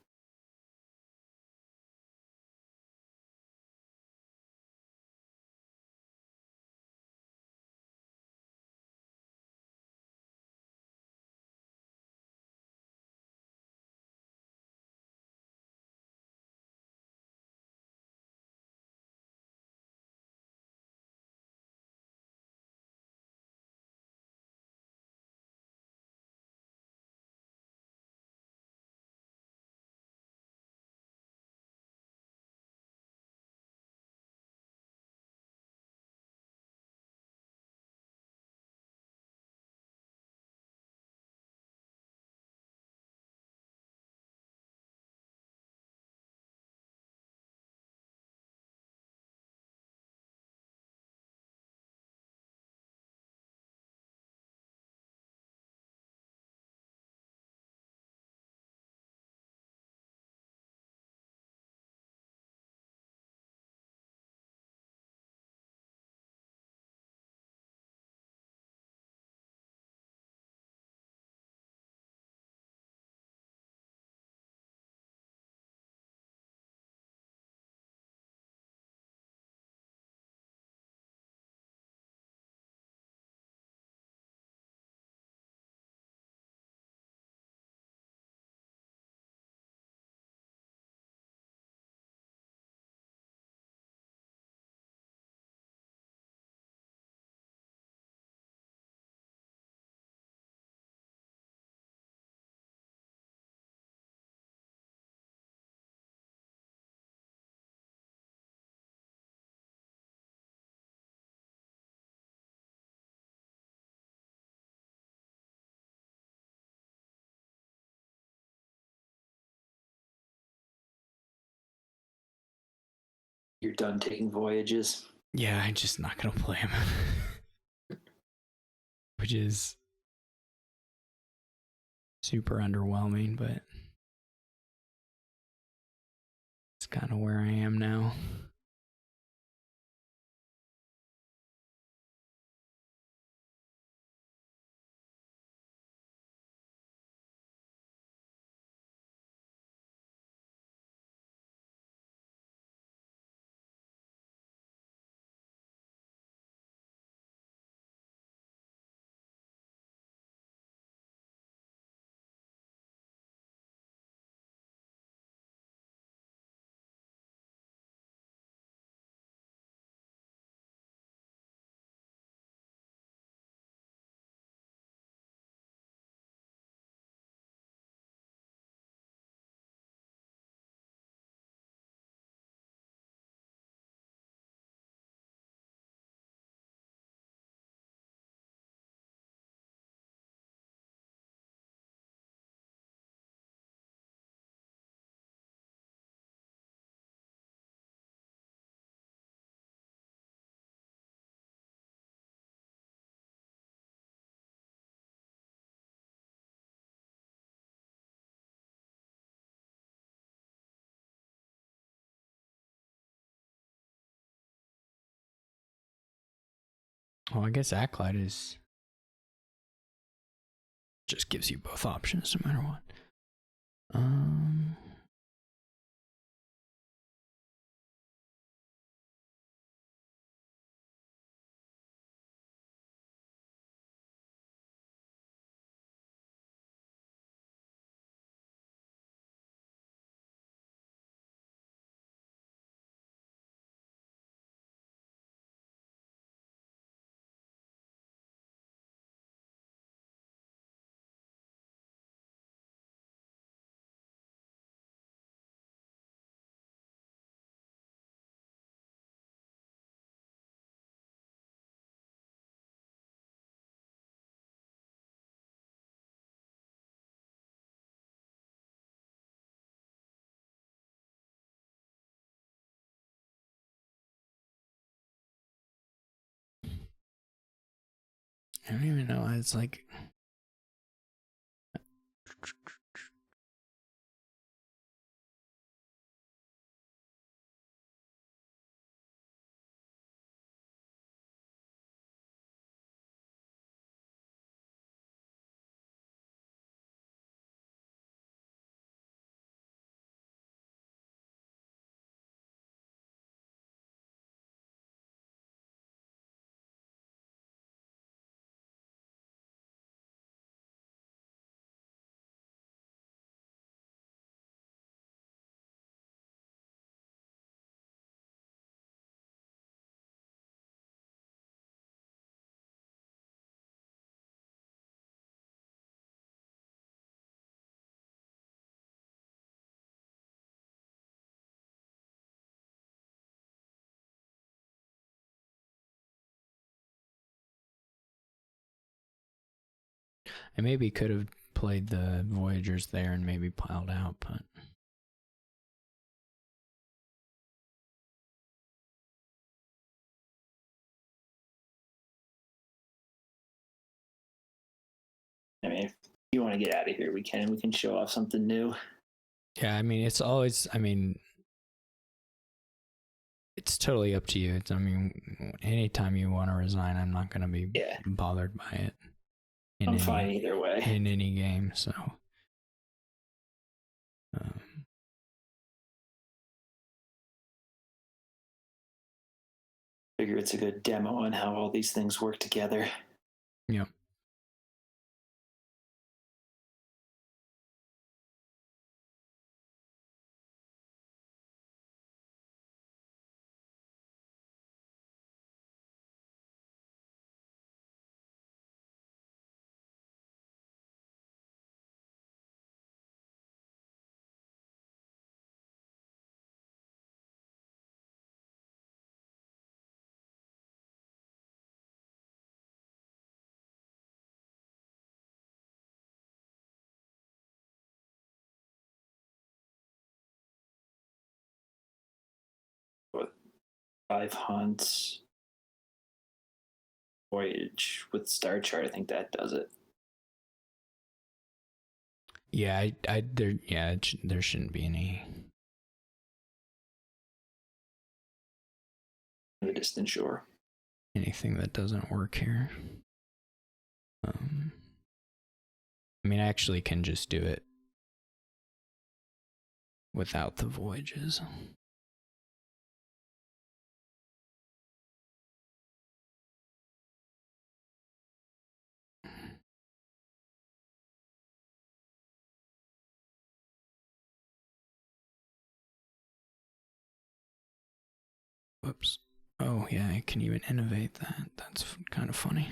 You're done taking voyages. Yeah, I'm just not gonna play him. Which is super underwhelming, but it's kind of where I am now. Well, I guess Acolyte is just gives you both options no matter what. I don't even know. It's like I maybe could have played the Voyagers there and maybe piled out, but I mean, if you want to get out of here, we can. We can show off something new. yeah, I mean, it's always, I mean, it's totally up to you. It's, I mean, anytime you want to resign, I'm not going to be bothered by it. I'm fine either way. In any game, so. Figure it's a good demo on how all these things work together. Yeah. 5 hunts, voyage with star chart. I think that does it. Yeah, there shouldn't be any. The distant shore. Anything that doesn't work here. I mean, I actually can just do it without the voyages. Whoops. Oh, yeah, I can even innovate that. That's kind of funny.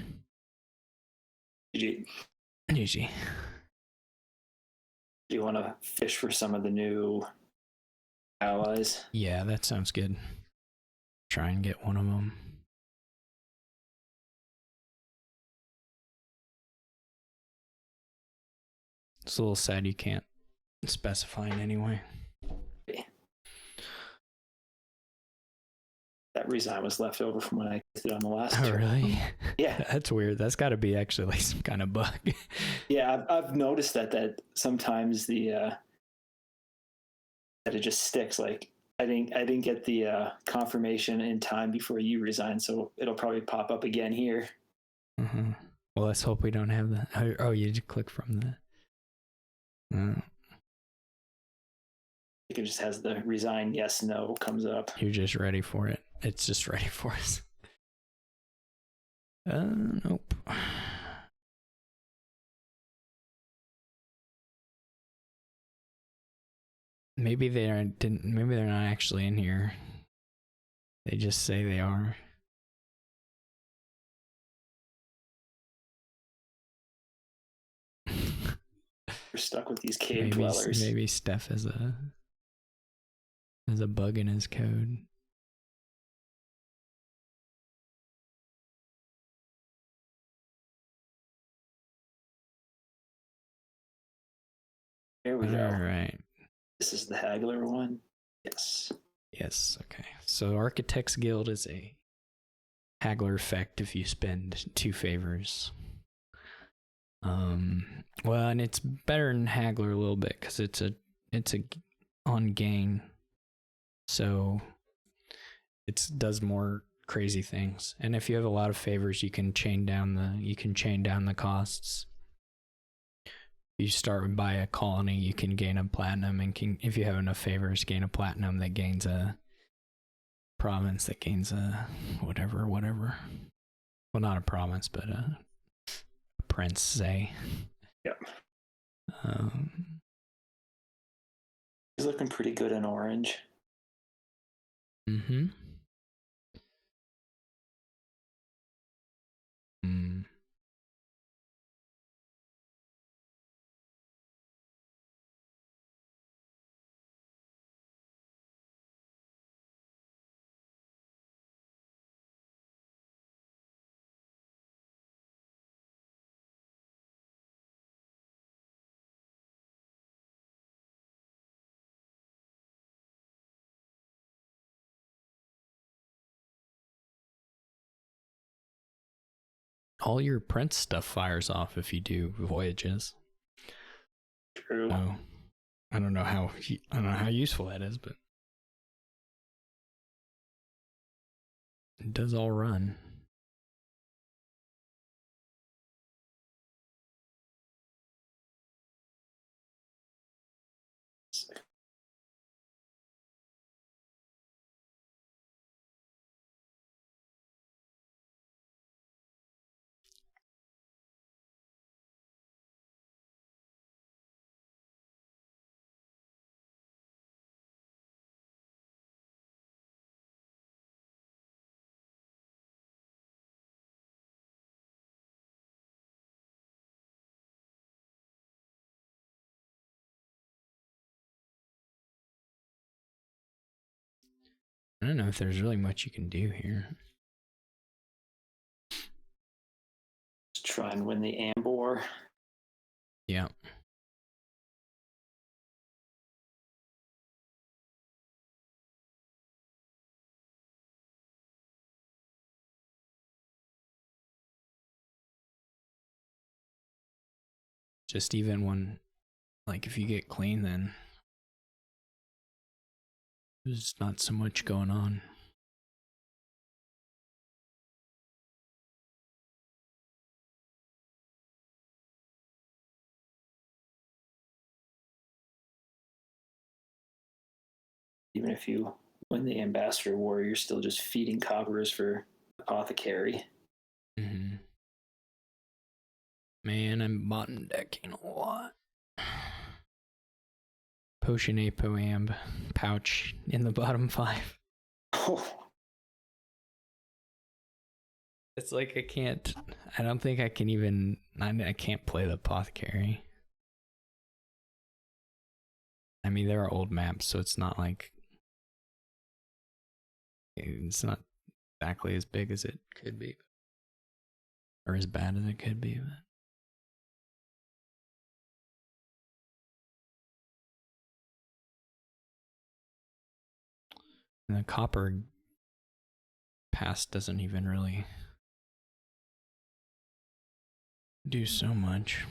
GG. GG. Do you want to fish for some of the new allies? Yeah, that sounds good. Try and get one of them. It's a little sad you can't specify in any way. That resign was left over from when I did on the last. Oh, really? Yeah. That's weird. That's got to be actually like some kind of bug. Yeah, I've noticed that sometimes that it just sticks. Like I didn't get the confirmation in time before you resigned, so it'll probably pop up again here. Mm-hmm. Well, let's hope we don't have that. Oh, you just click from the. It just has the resign yes no comes up. You're just ready for it. It's just ready for us. Nope. Maybe maybe they're not actually in here. They just say they are. We're stuck with these cave dwellers. Maybe Steph has a bug in his code. Here we go. All right. This is the haggler one. Yes. Yes. Okay. So Architects Guild is a haggler effect if you spend 2 favors. Well, and it's better than haggler a little bit because it's a on gain, so it does more crazy things. And if you have a lot of favors, you can chain down the costs. You start by a colony, you can gain a platinum, and if you have enough favors, gain a platinum that gains a province that gains a whatever. Well, not a province, but a prince, say. Yep. He's looking pretty good in orange. Mm-hmm. All your prince stuff fires off if you do voyages. True. So, I don't know how useful that is, but it does all run. I don't know if there's really much you can do here. Let's try and win the Ambor. Yeah. Just even when, like, if you get clean, then there's not so much going on. Even if you win the Ambassador War, you're still just feeding coppers for Apothecary. Mm-hmm. Man, I'm bottom decking a lot. Potion Apoamb pouch in the bottom 5. Oh, It's like I don't think I can even, I can't play the Apothecary. I mean, there are old maps, so it's not like, it's not exactly as big as it could be. Or as bad as it could be. And the copper pass doesn't even really do so much.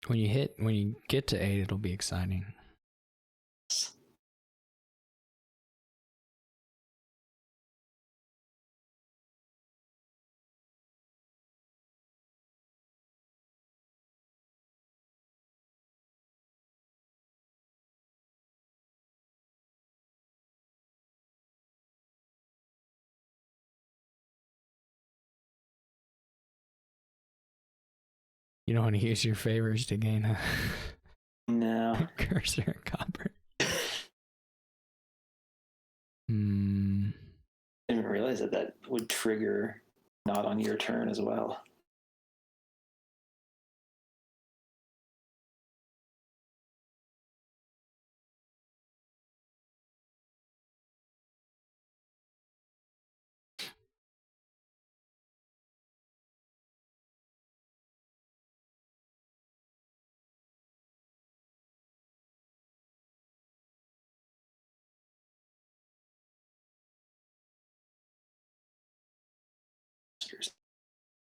When you get to 8, it'll be exciting. You don't want to use your favors to gain a no. cursor copper. I didn't realize that would trigger not on your turn as well.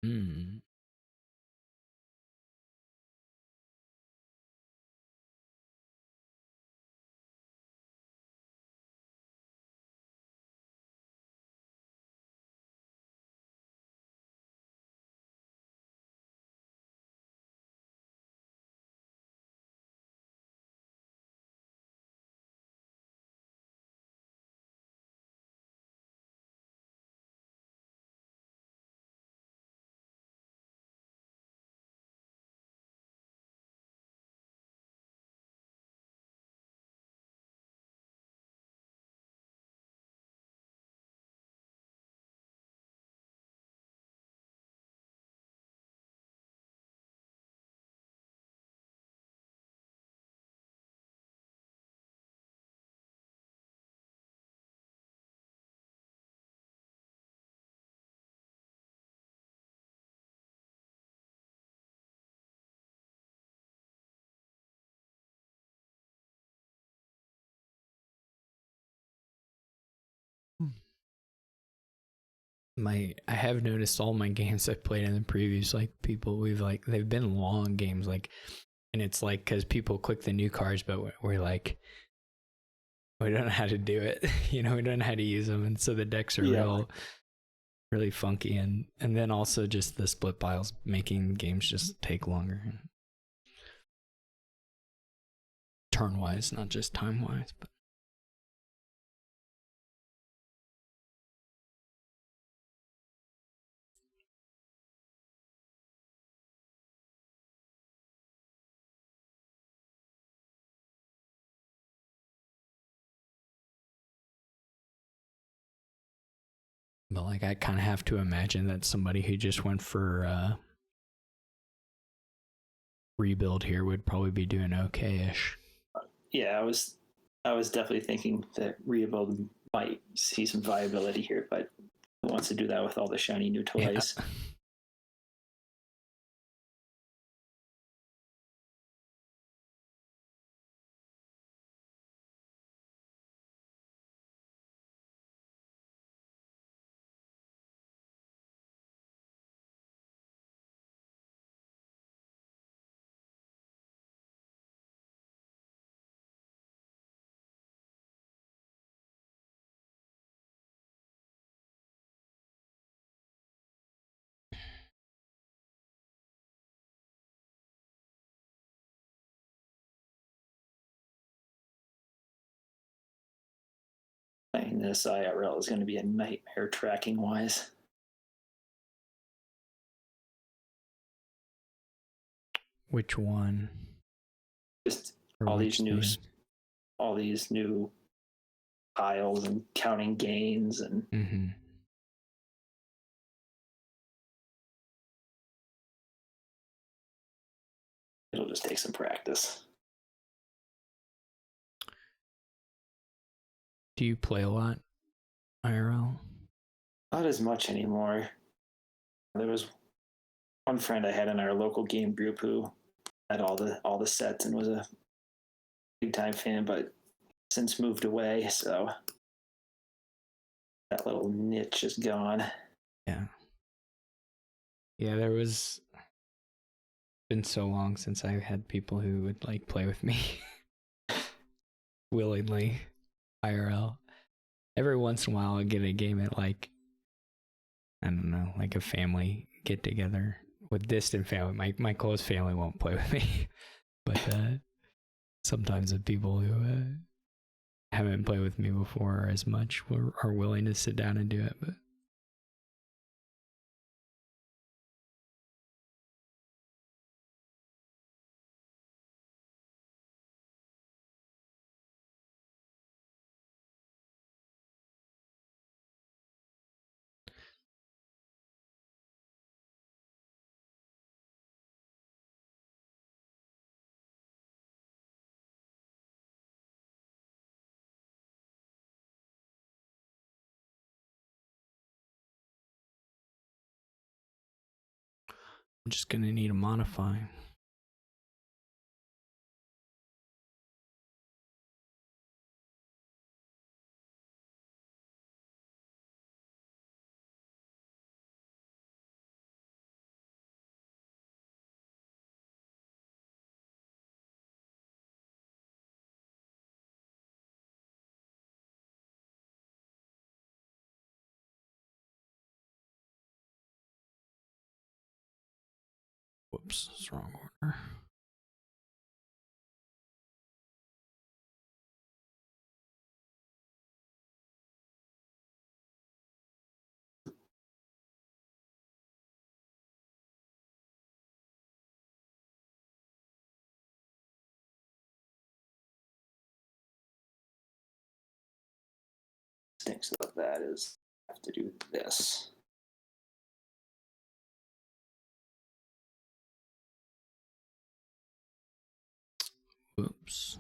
Hmm. I have noticed all my games I've played in the previews, like people they've been long games, like, and it's like because people click the new cards, but we're like, we don't know how to do it. We don't know how to use them, and so the decks are really funky, and then also just the split piles making games just take longer, turn wise, not just time wise, but. But like, I kind of have to imagine that somebody who just went for rebuild here would probably be doing okay-ish. Yeah, I was definitely thinking that rebuild might see some viability here, but who wants to do that with all the shiny new toys? Yeah. Playing this IRL is going to be a nightmare tracking wise. Which one? Just Or all which these new piles and counting gains and it'll just take some practice. Do you play a lot IRL? Not as much anymore. There was one friend I had in our local game group who had all the sets and was a big time fan, but since moved away, so that little niche is gone. Yeah. Yeah, there was been so long since I had people who would like play with me willingly IRL. Every once in a while I'll get a game at like, I don't know, like a family get together with distant family. My close family won't play with me, but sometimes the people who haven't played with me before as much are willing to sit down and do it. But I'm just gonna need a modify. Whoops, it's wrong order. Stinks about that is I have to do this. Oops.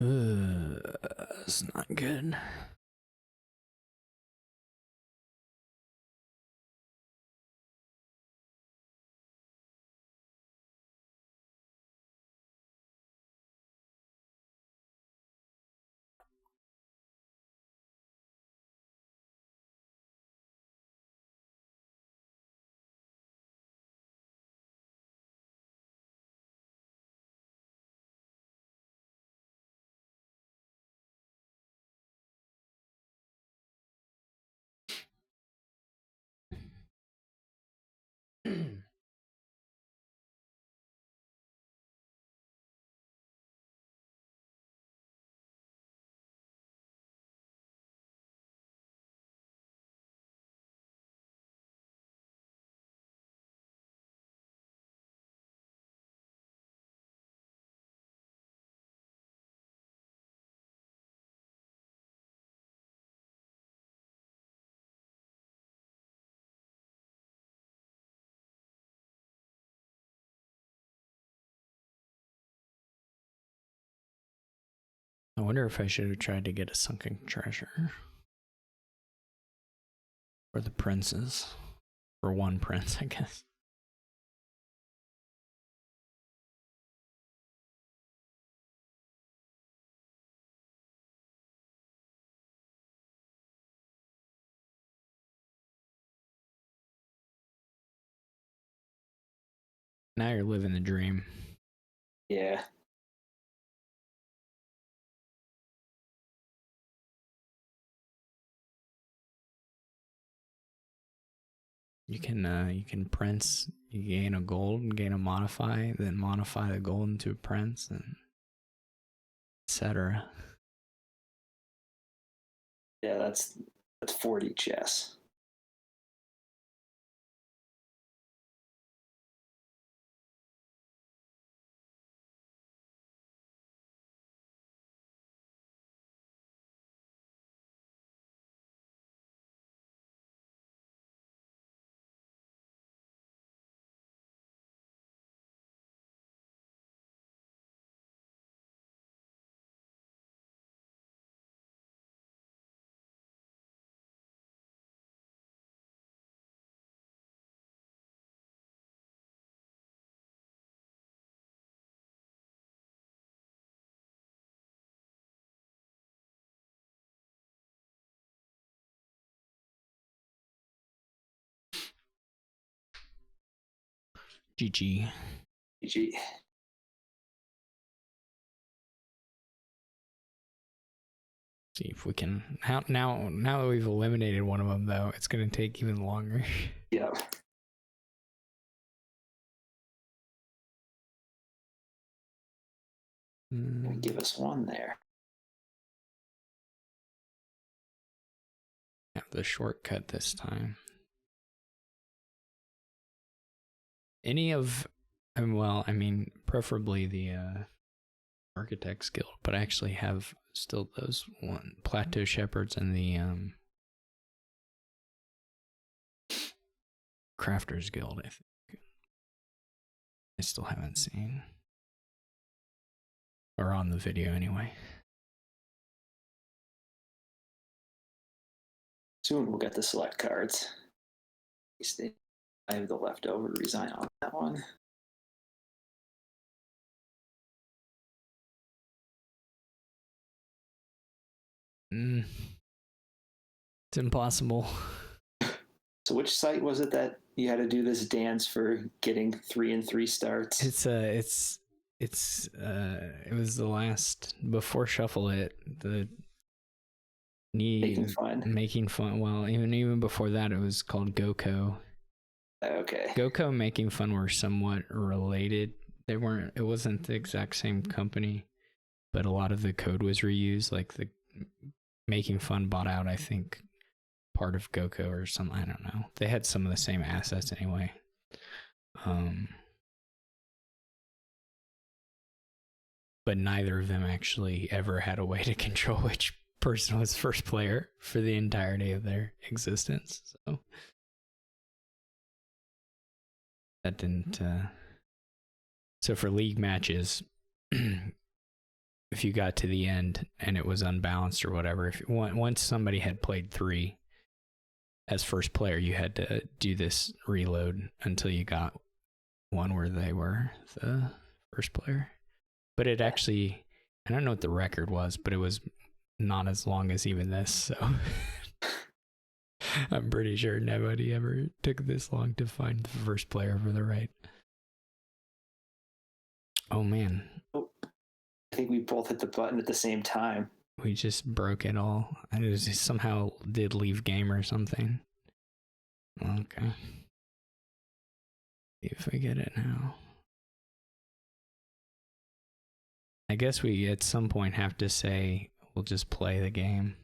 It's not good. I wonder if I should have tried to get a sunken treasure for the princes. For one prince, I guess. Now you're living the dream. Yeah. You can prince, you gain a gold and gain a modify, then modify the gold into a prince, and etc. Yeah, that's 40 chess. GG. GG. See if we can. Now that we've eliminated one of them, though, it's going to take even longer. Yeah. Give us one there. Have the shortcut this time. Any of, well, I mean, preferably the Architects Guild, but I actually have still those one Plateau Shepherds and the Crafters Guild, I think. I still haven't seen. Or on the video anyway. Soon we'll get the select cards. I have the leftover resign on that one. It's impossible. So which site was it that you had to do this dance for getting 3 and 3 starts? It was the last before Shuffle It, the making fun. Well, even before that, it was called GoCo. Okay. GoCo and Making Fun were somewhat related. It wasn't the exact same company, but a lot of the code was reused. Like the Making Fun bought out, I think, part of GoCo or something. I don't know. They had some of the same assets anyway. But neither of them actually ever had a way to control which person was first player for the entirety of their existence. So that didn't. So for league matches, if you got to the end and it was unbalanced or whatever, once somebody had played 3 as first player, you had to do this reload until you got one where they were the first player. But it actually, I don't know what the record was, but it was not as long as even this. So I'm pretty sure nobody ever took this long to find the first player for the right. Oh man. I think we both hit the button at the same time. We just broke it all. I just somehow did leave game or something. Okay. See if I get it now. I guess we at some point have to say we'll just play the game.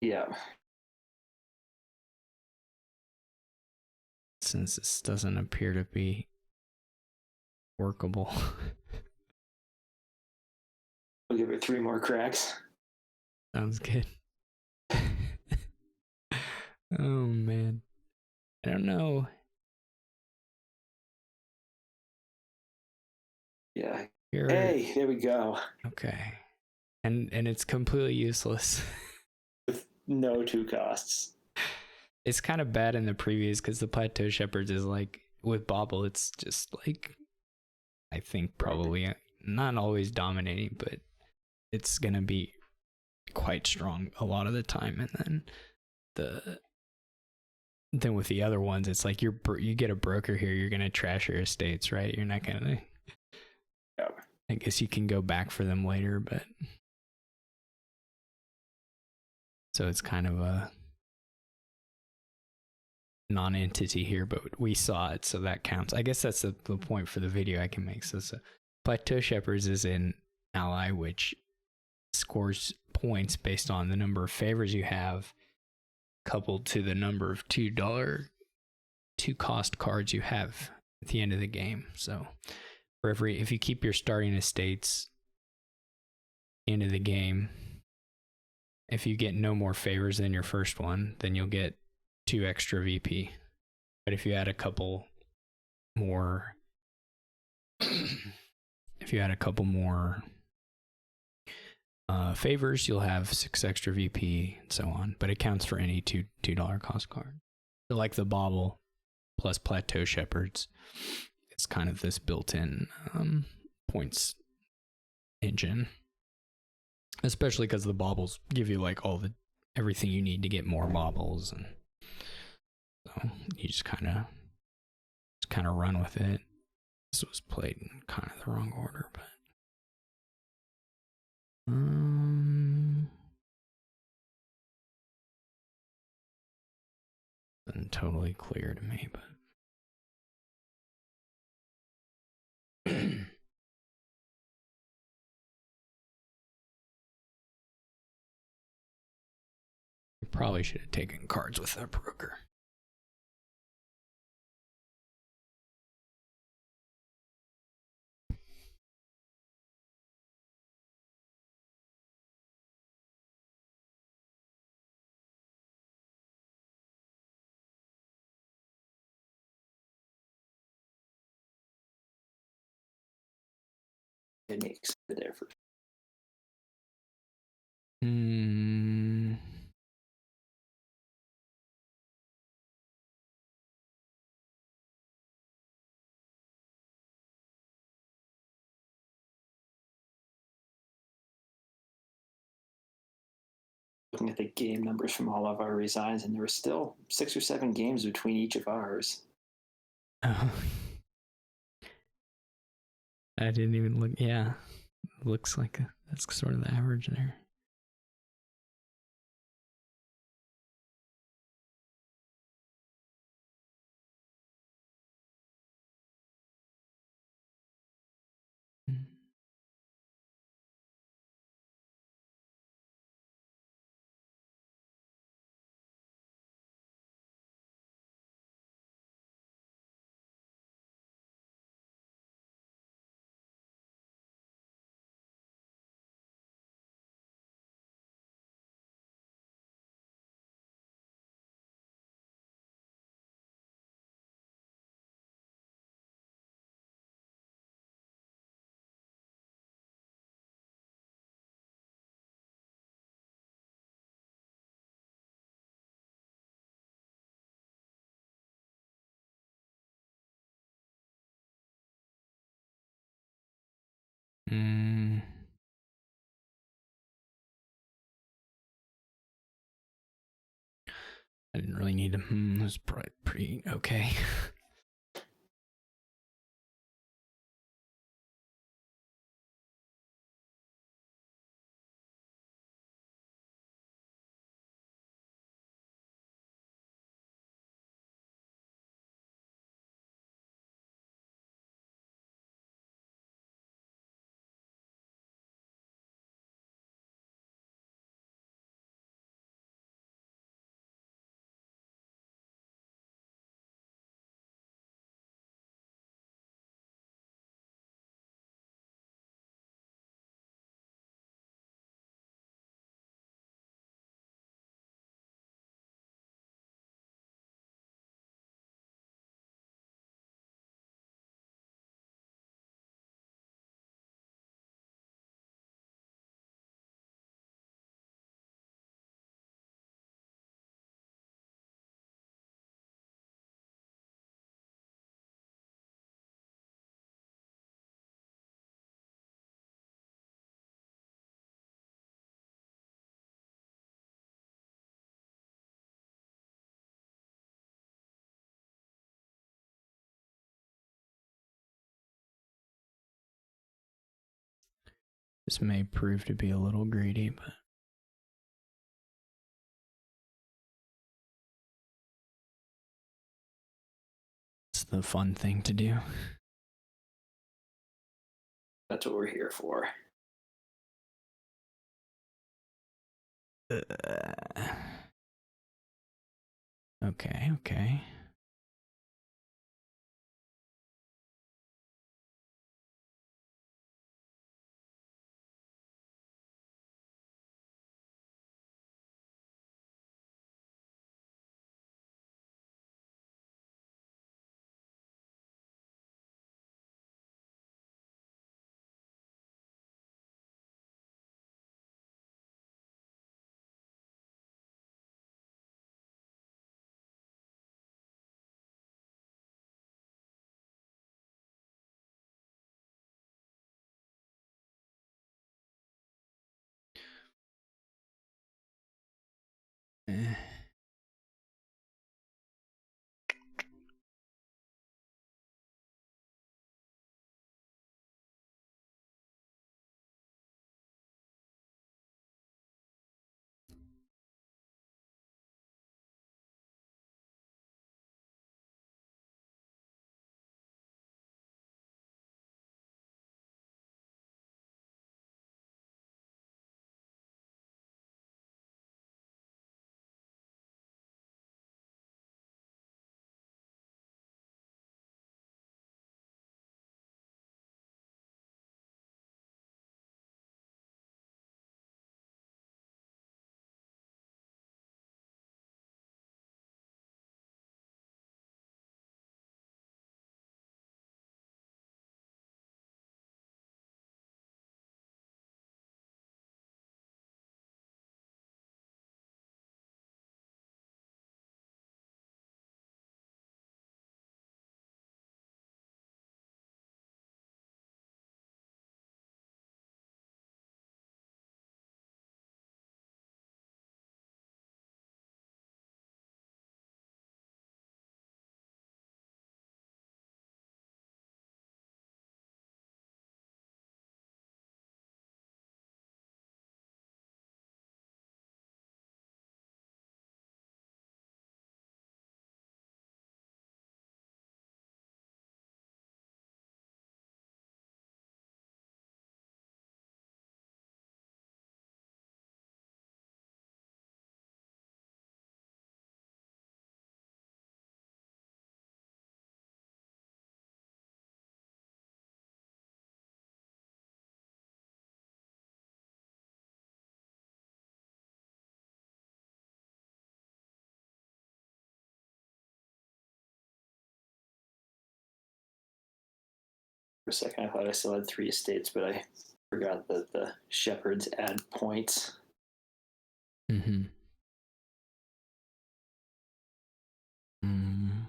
Yeah. Since this doesn't appear to be workable. We'll give it 3 more cracks. Sounds good. Oh man. I don't know. Yeah. Here, hey, there we go. Okay. And it's completely useless. With no 2 costs. It's kind of bad in the previews because the Plateau Shepherds is like, with Bobble, it's just like, I think probably not always dominating, but it's going to be quite strong a lot of the time. And then with the other ones, it's like you get a broker here, you're going to trash your estates, right? You're not going to. Yeah. I guess you can go back for them later, but. So it's kind of a non-entity here, but we saw it, so that counts. I guess that's the point for the video I can make. So Plateau Shepherds is an ally which scores points based on the number of favors you have, coupled to the number of $2 cost cards you have at the end of the game. So for if you keep your starting estates end of the game, if you get no more favors than your first one, then you'll get 2 extra VP. But if you add a couple more, favors, you'll have 6 extra VP and so on. But it counts for any $2 cost card. So like the Bobble plus Plateau Shepherds, it's kind of this built-in points engine. Especially because the baubles give you like everything you need to get more baubles, and so you just kind of run with it. This was played in kind of the wrong order, but isn't totally clear to me, but. Probably should have taken cards with a broker. It makes it there for. Looking at the game numbers from all of our resigns, and there were still 6 or 7 games between each of ours. Oh. I didn't even look. Yeah, looks like that's sort of the average there. I didn't really need to. It was probably pretty okay. This may prove to be a little greedy, but it's the fun thing to do. That's what we're here for. Okay, okay. Eh. For a second, I thought I still had 3 estates, but I forgot that the shepherds add points. Mm-hmm. Mm.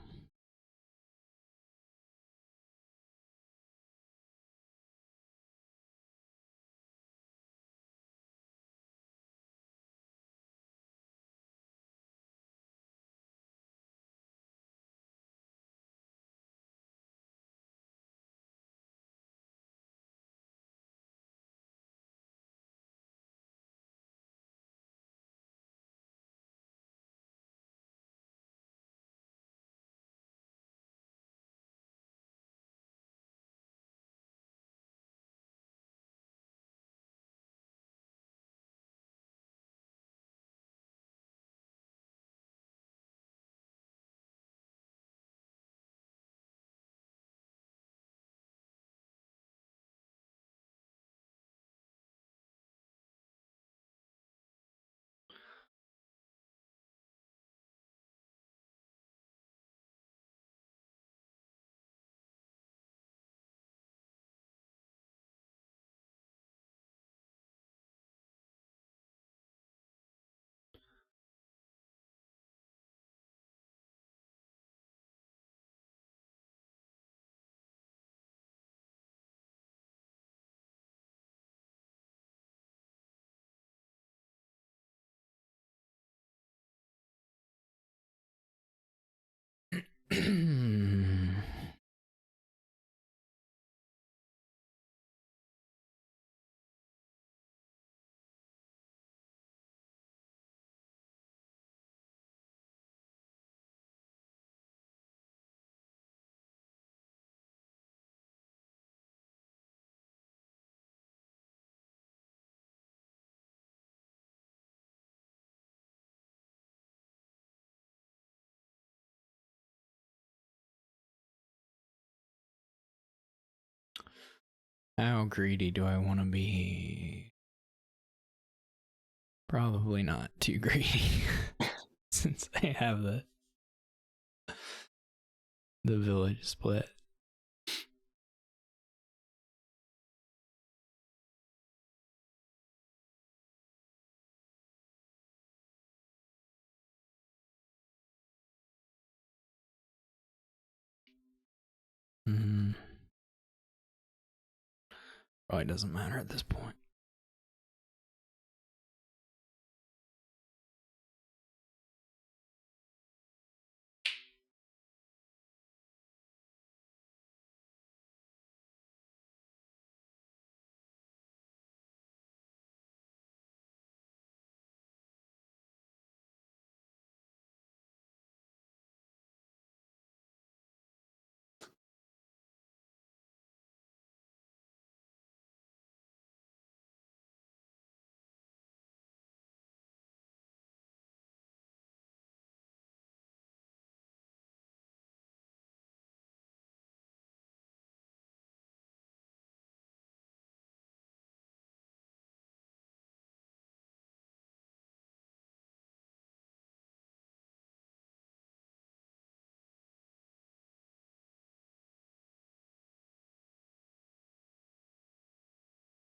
How greedy do I want to be? Probably not too greedy, since they have the village split. Mm-hmm. Probably doesn't matter at this point.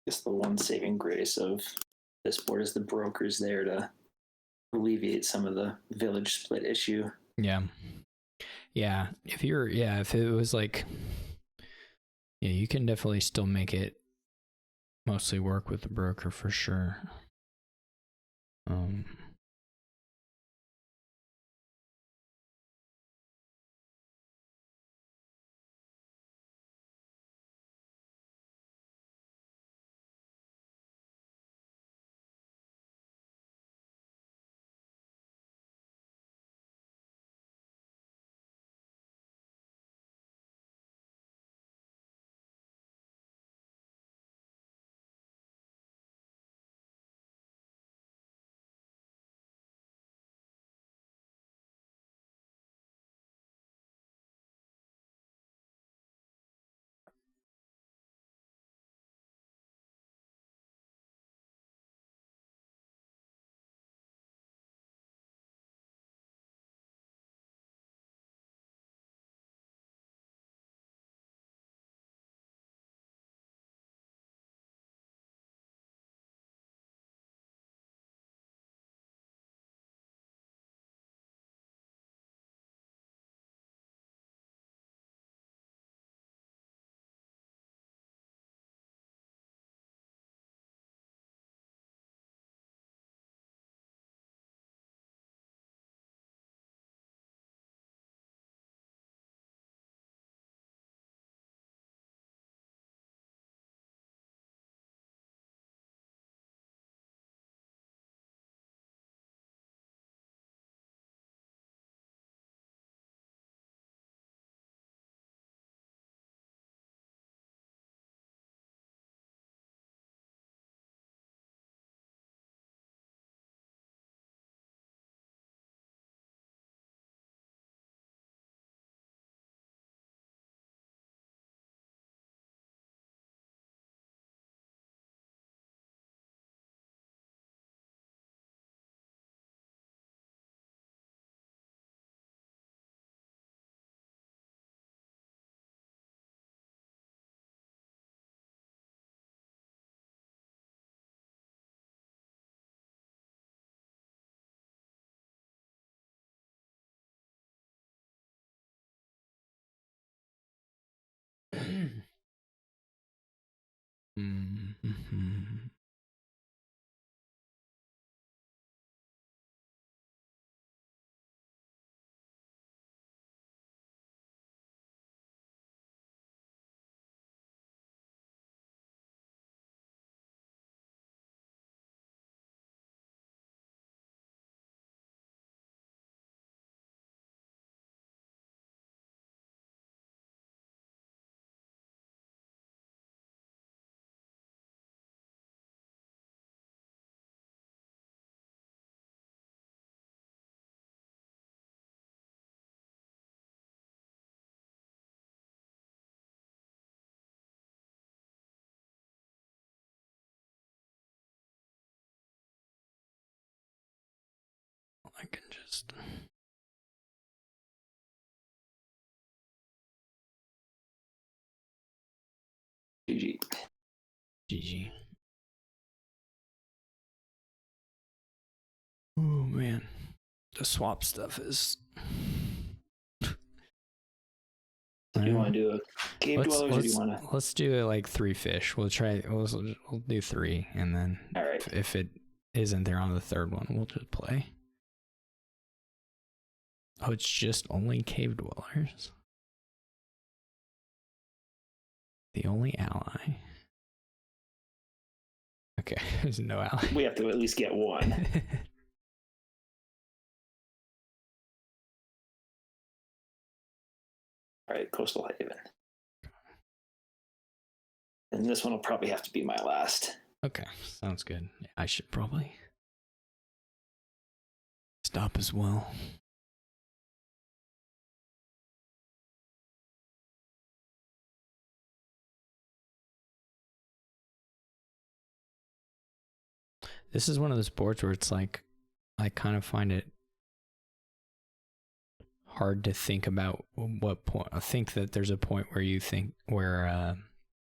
Guess the one saving grace of this board is the brokers there to alleviate some of the village split issue. Yeah. Yeah. If it was like, yeah, you can definitely still make it mostly work with the broker for sure. Um, almost. GG. GG. Oh man, the swap stuff is. Do you want to do a cave dwellers, or do you want to? Let's do it like 3 fish. We'll try. We'll do 3, and then All right. if it isn't there on the third one, we'll just play. Oh, it's just only cave dwellers. The only ally. Okay, there's no ally. We have to at least get one. All right, Coastal Haven. And this one will probably have to be my last. Okay, sounds good. I should probably stop as well. This is one of those boards where it's like, I kind of find it hard to think about what point. I think that there's a point where you think where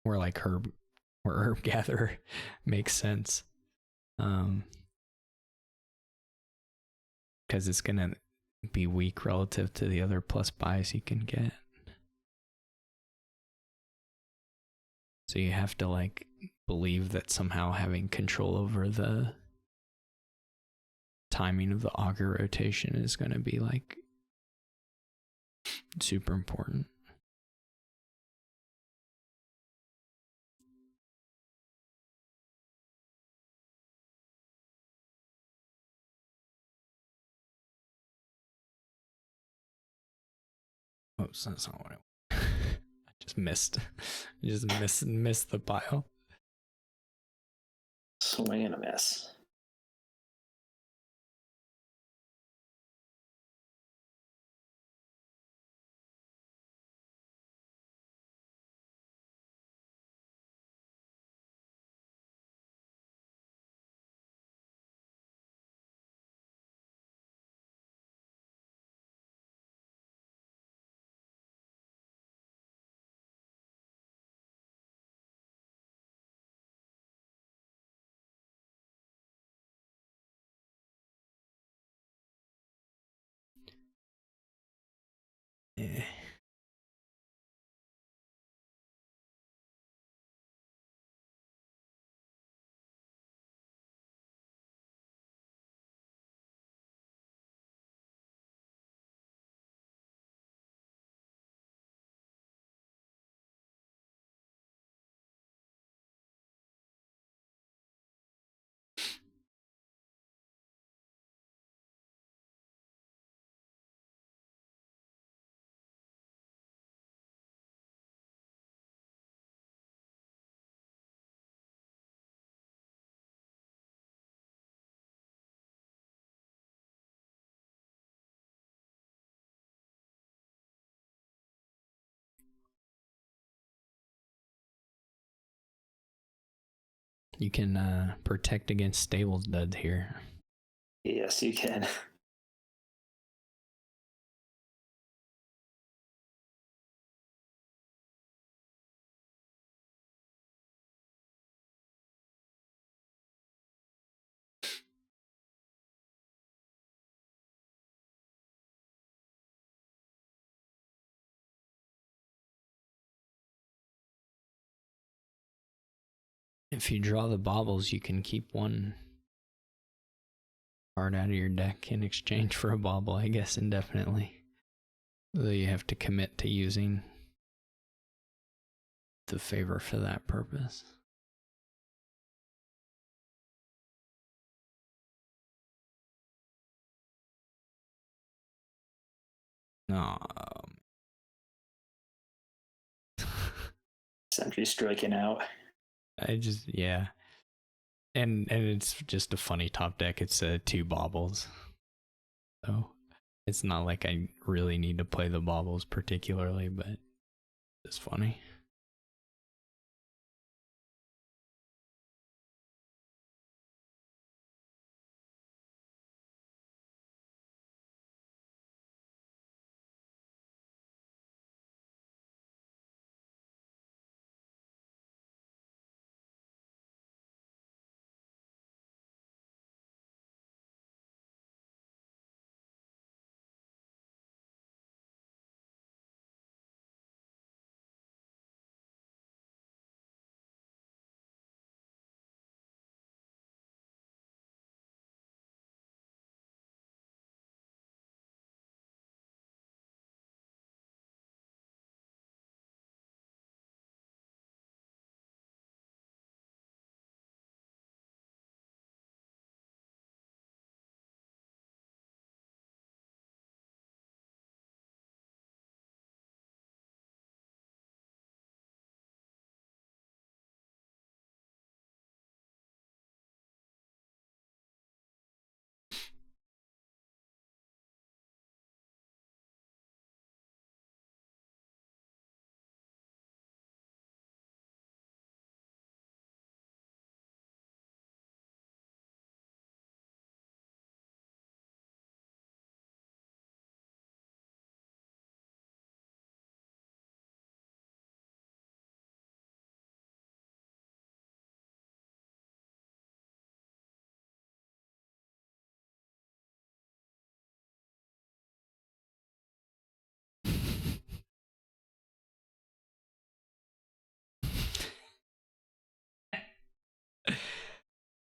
like herb gatherer makes sense, because it's gonna be weak relative to the other plus buys you can get. So you have to like believe that somehow having control over the timing of the auger rotation is going to be like super important. Oops, that's not what I want. I just missed. Missed the pile. Swing and a miss. Yeah. You can protect against stable duds here. Yes, you can. If you draw the baubles, you can keep one card out of your deck in exchange for a bauble, I guess, indefinitely. Though you have to commit to using the favor for that purpose. No. Sentry striking out. Yeah. And it's just a funny top deck. It's 2 baubles. So it's not like I really need to play the baubles particularly, but it's funny.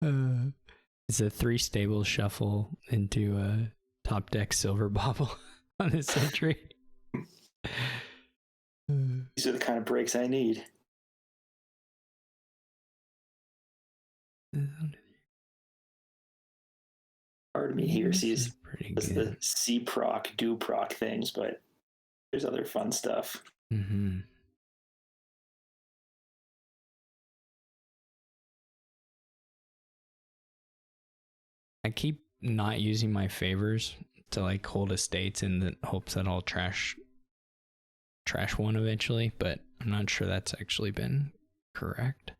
It's a 3 stable shuffle into a top deck silver bauble on the Sentry. These are the kind of breaks I need. Part of me here sees the C proc, do proc things, but there's other fun stuff. Mm-hmm. I keep not using my favors to like hold estates in the hopes that I'll trash one eventually, but I'm not sure that's actually been correct.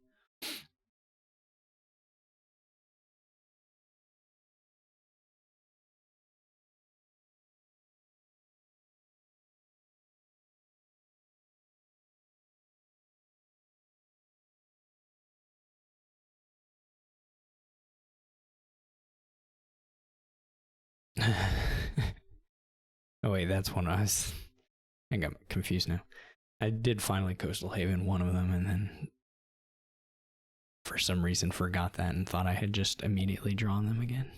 Oh wait, that's one I got confused now. I did finally Coastal Haven one of them, and then for some reason forgot that and thought I had just immediately drawn them again.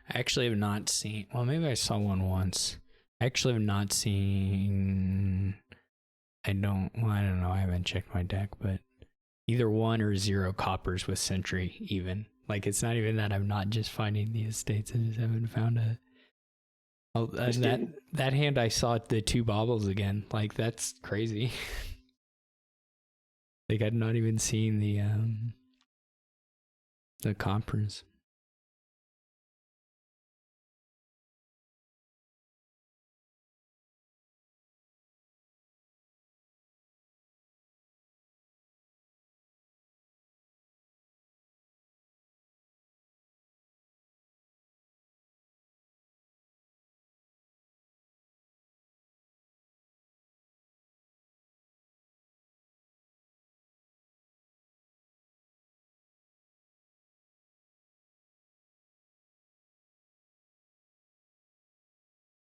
I actually have not seen. Well, maybe I saw one once. I actually have not seen. I don't. Well, I don't know. I haven't checked my deck, but either 1 or 0 coppers with Sentry. Even like it's not even that I'm not just finding the estates. I just haven't found a. Oh, that hand I saw the 2 baubles again. Like that's crazy. Like I'd not even seen the coppers.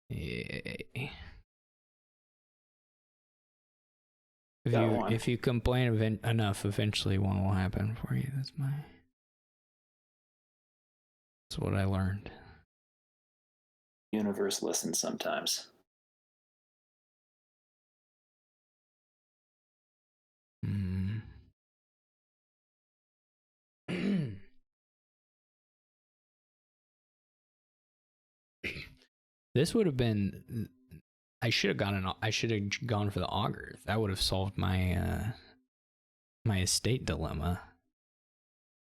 Yeah. If you complain enough, eventually one will happen for you. That's what I learned. Universe listens sometimes. This would have been. I should have gone for the auger. That would have solved my my estate dilemma.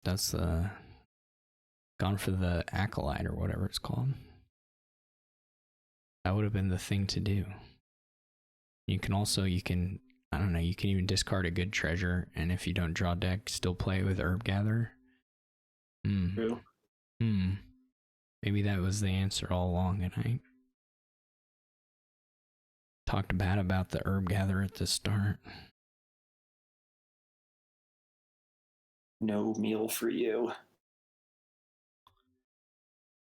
That's gone for the acolyte or whatever it's called. That would have been the thing to do. You can I don't know, you can even discard a good treasure, and if you don't draw deck, still play with Herb Gatherer. True. Maybe that was the answer all along, and I talked bad about the Herb Gatherer at the start. No meal for you.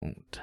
Won't.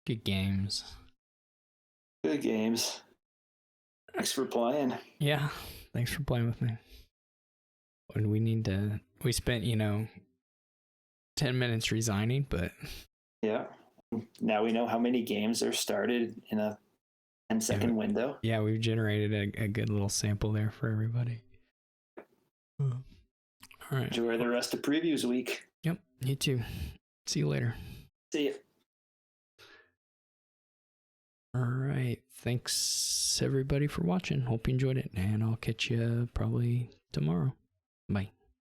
Good games. Good games. Thanks for playing. Yeah. Thanks for playing with me. And we spent, 10 minutes resigning, but Yeah. Now we know how many games are started in a 10-second window. Yeah, we've generated a good little sample there for everybody. All right. Enjoy the rest of previews week. Yep, you too. See you later. See ya. All right. Thanks everybody for watching. Hope you enjoyed it, and I'll catch you probably tomorrow. Bye.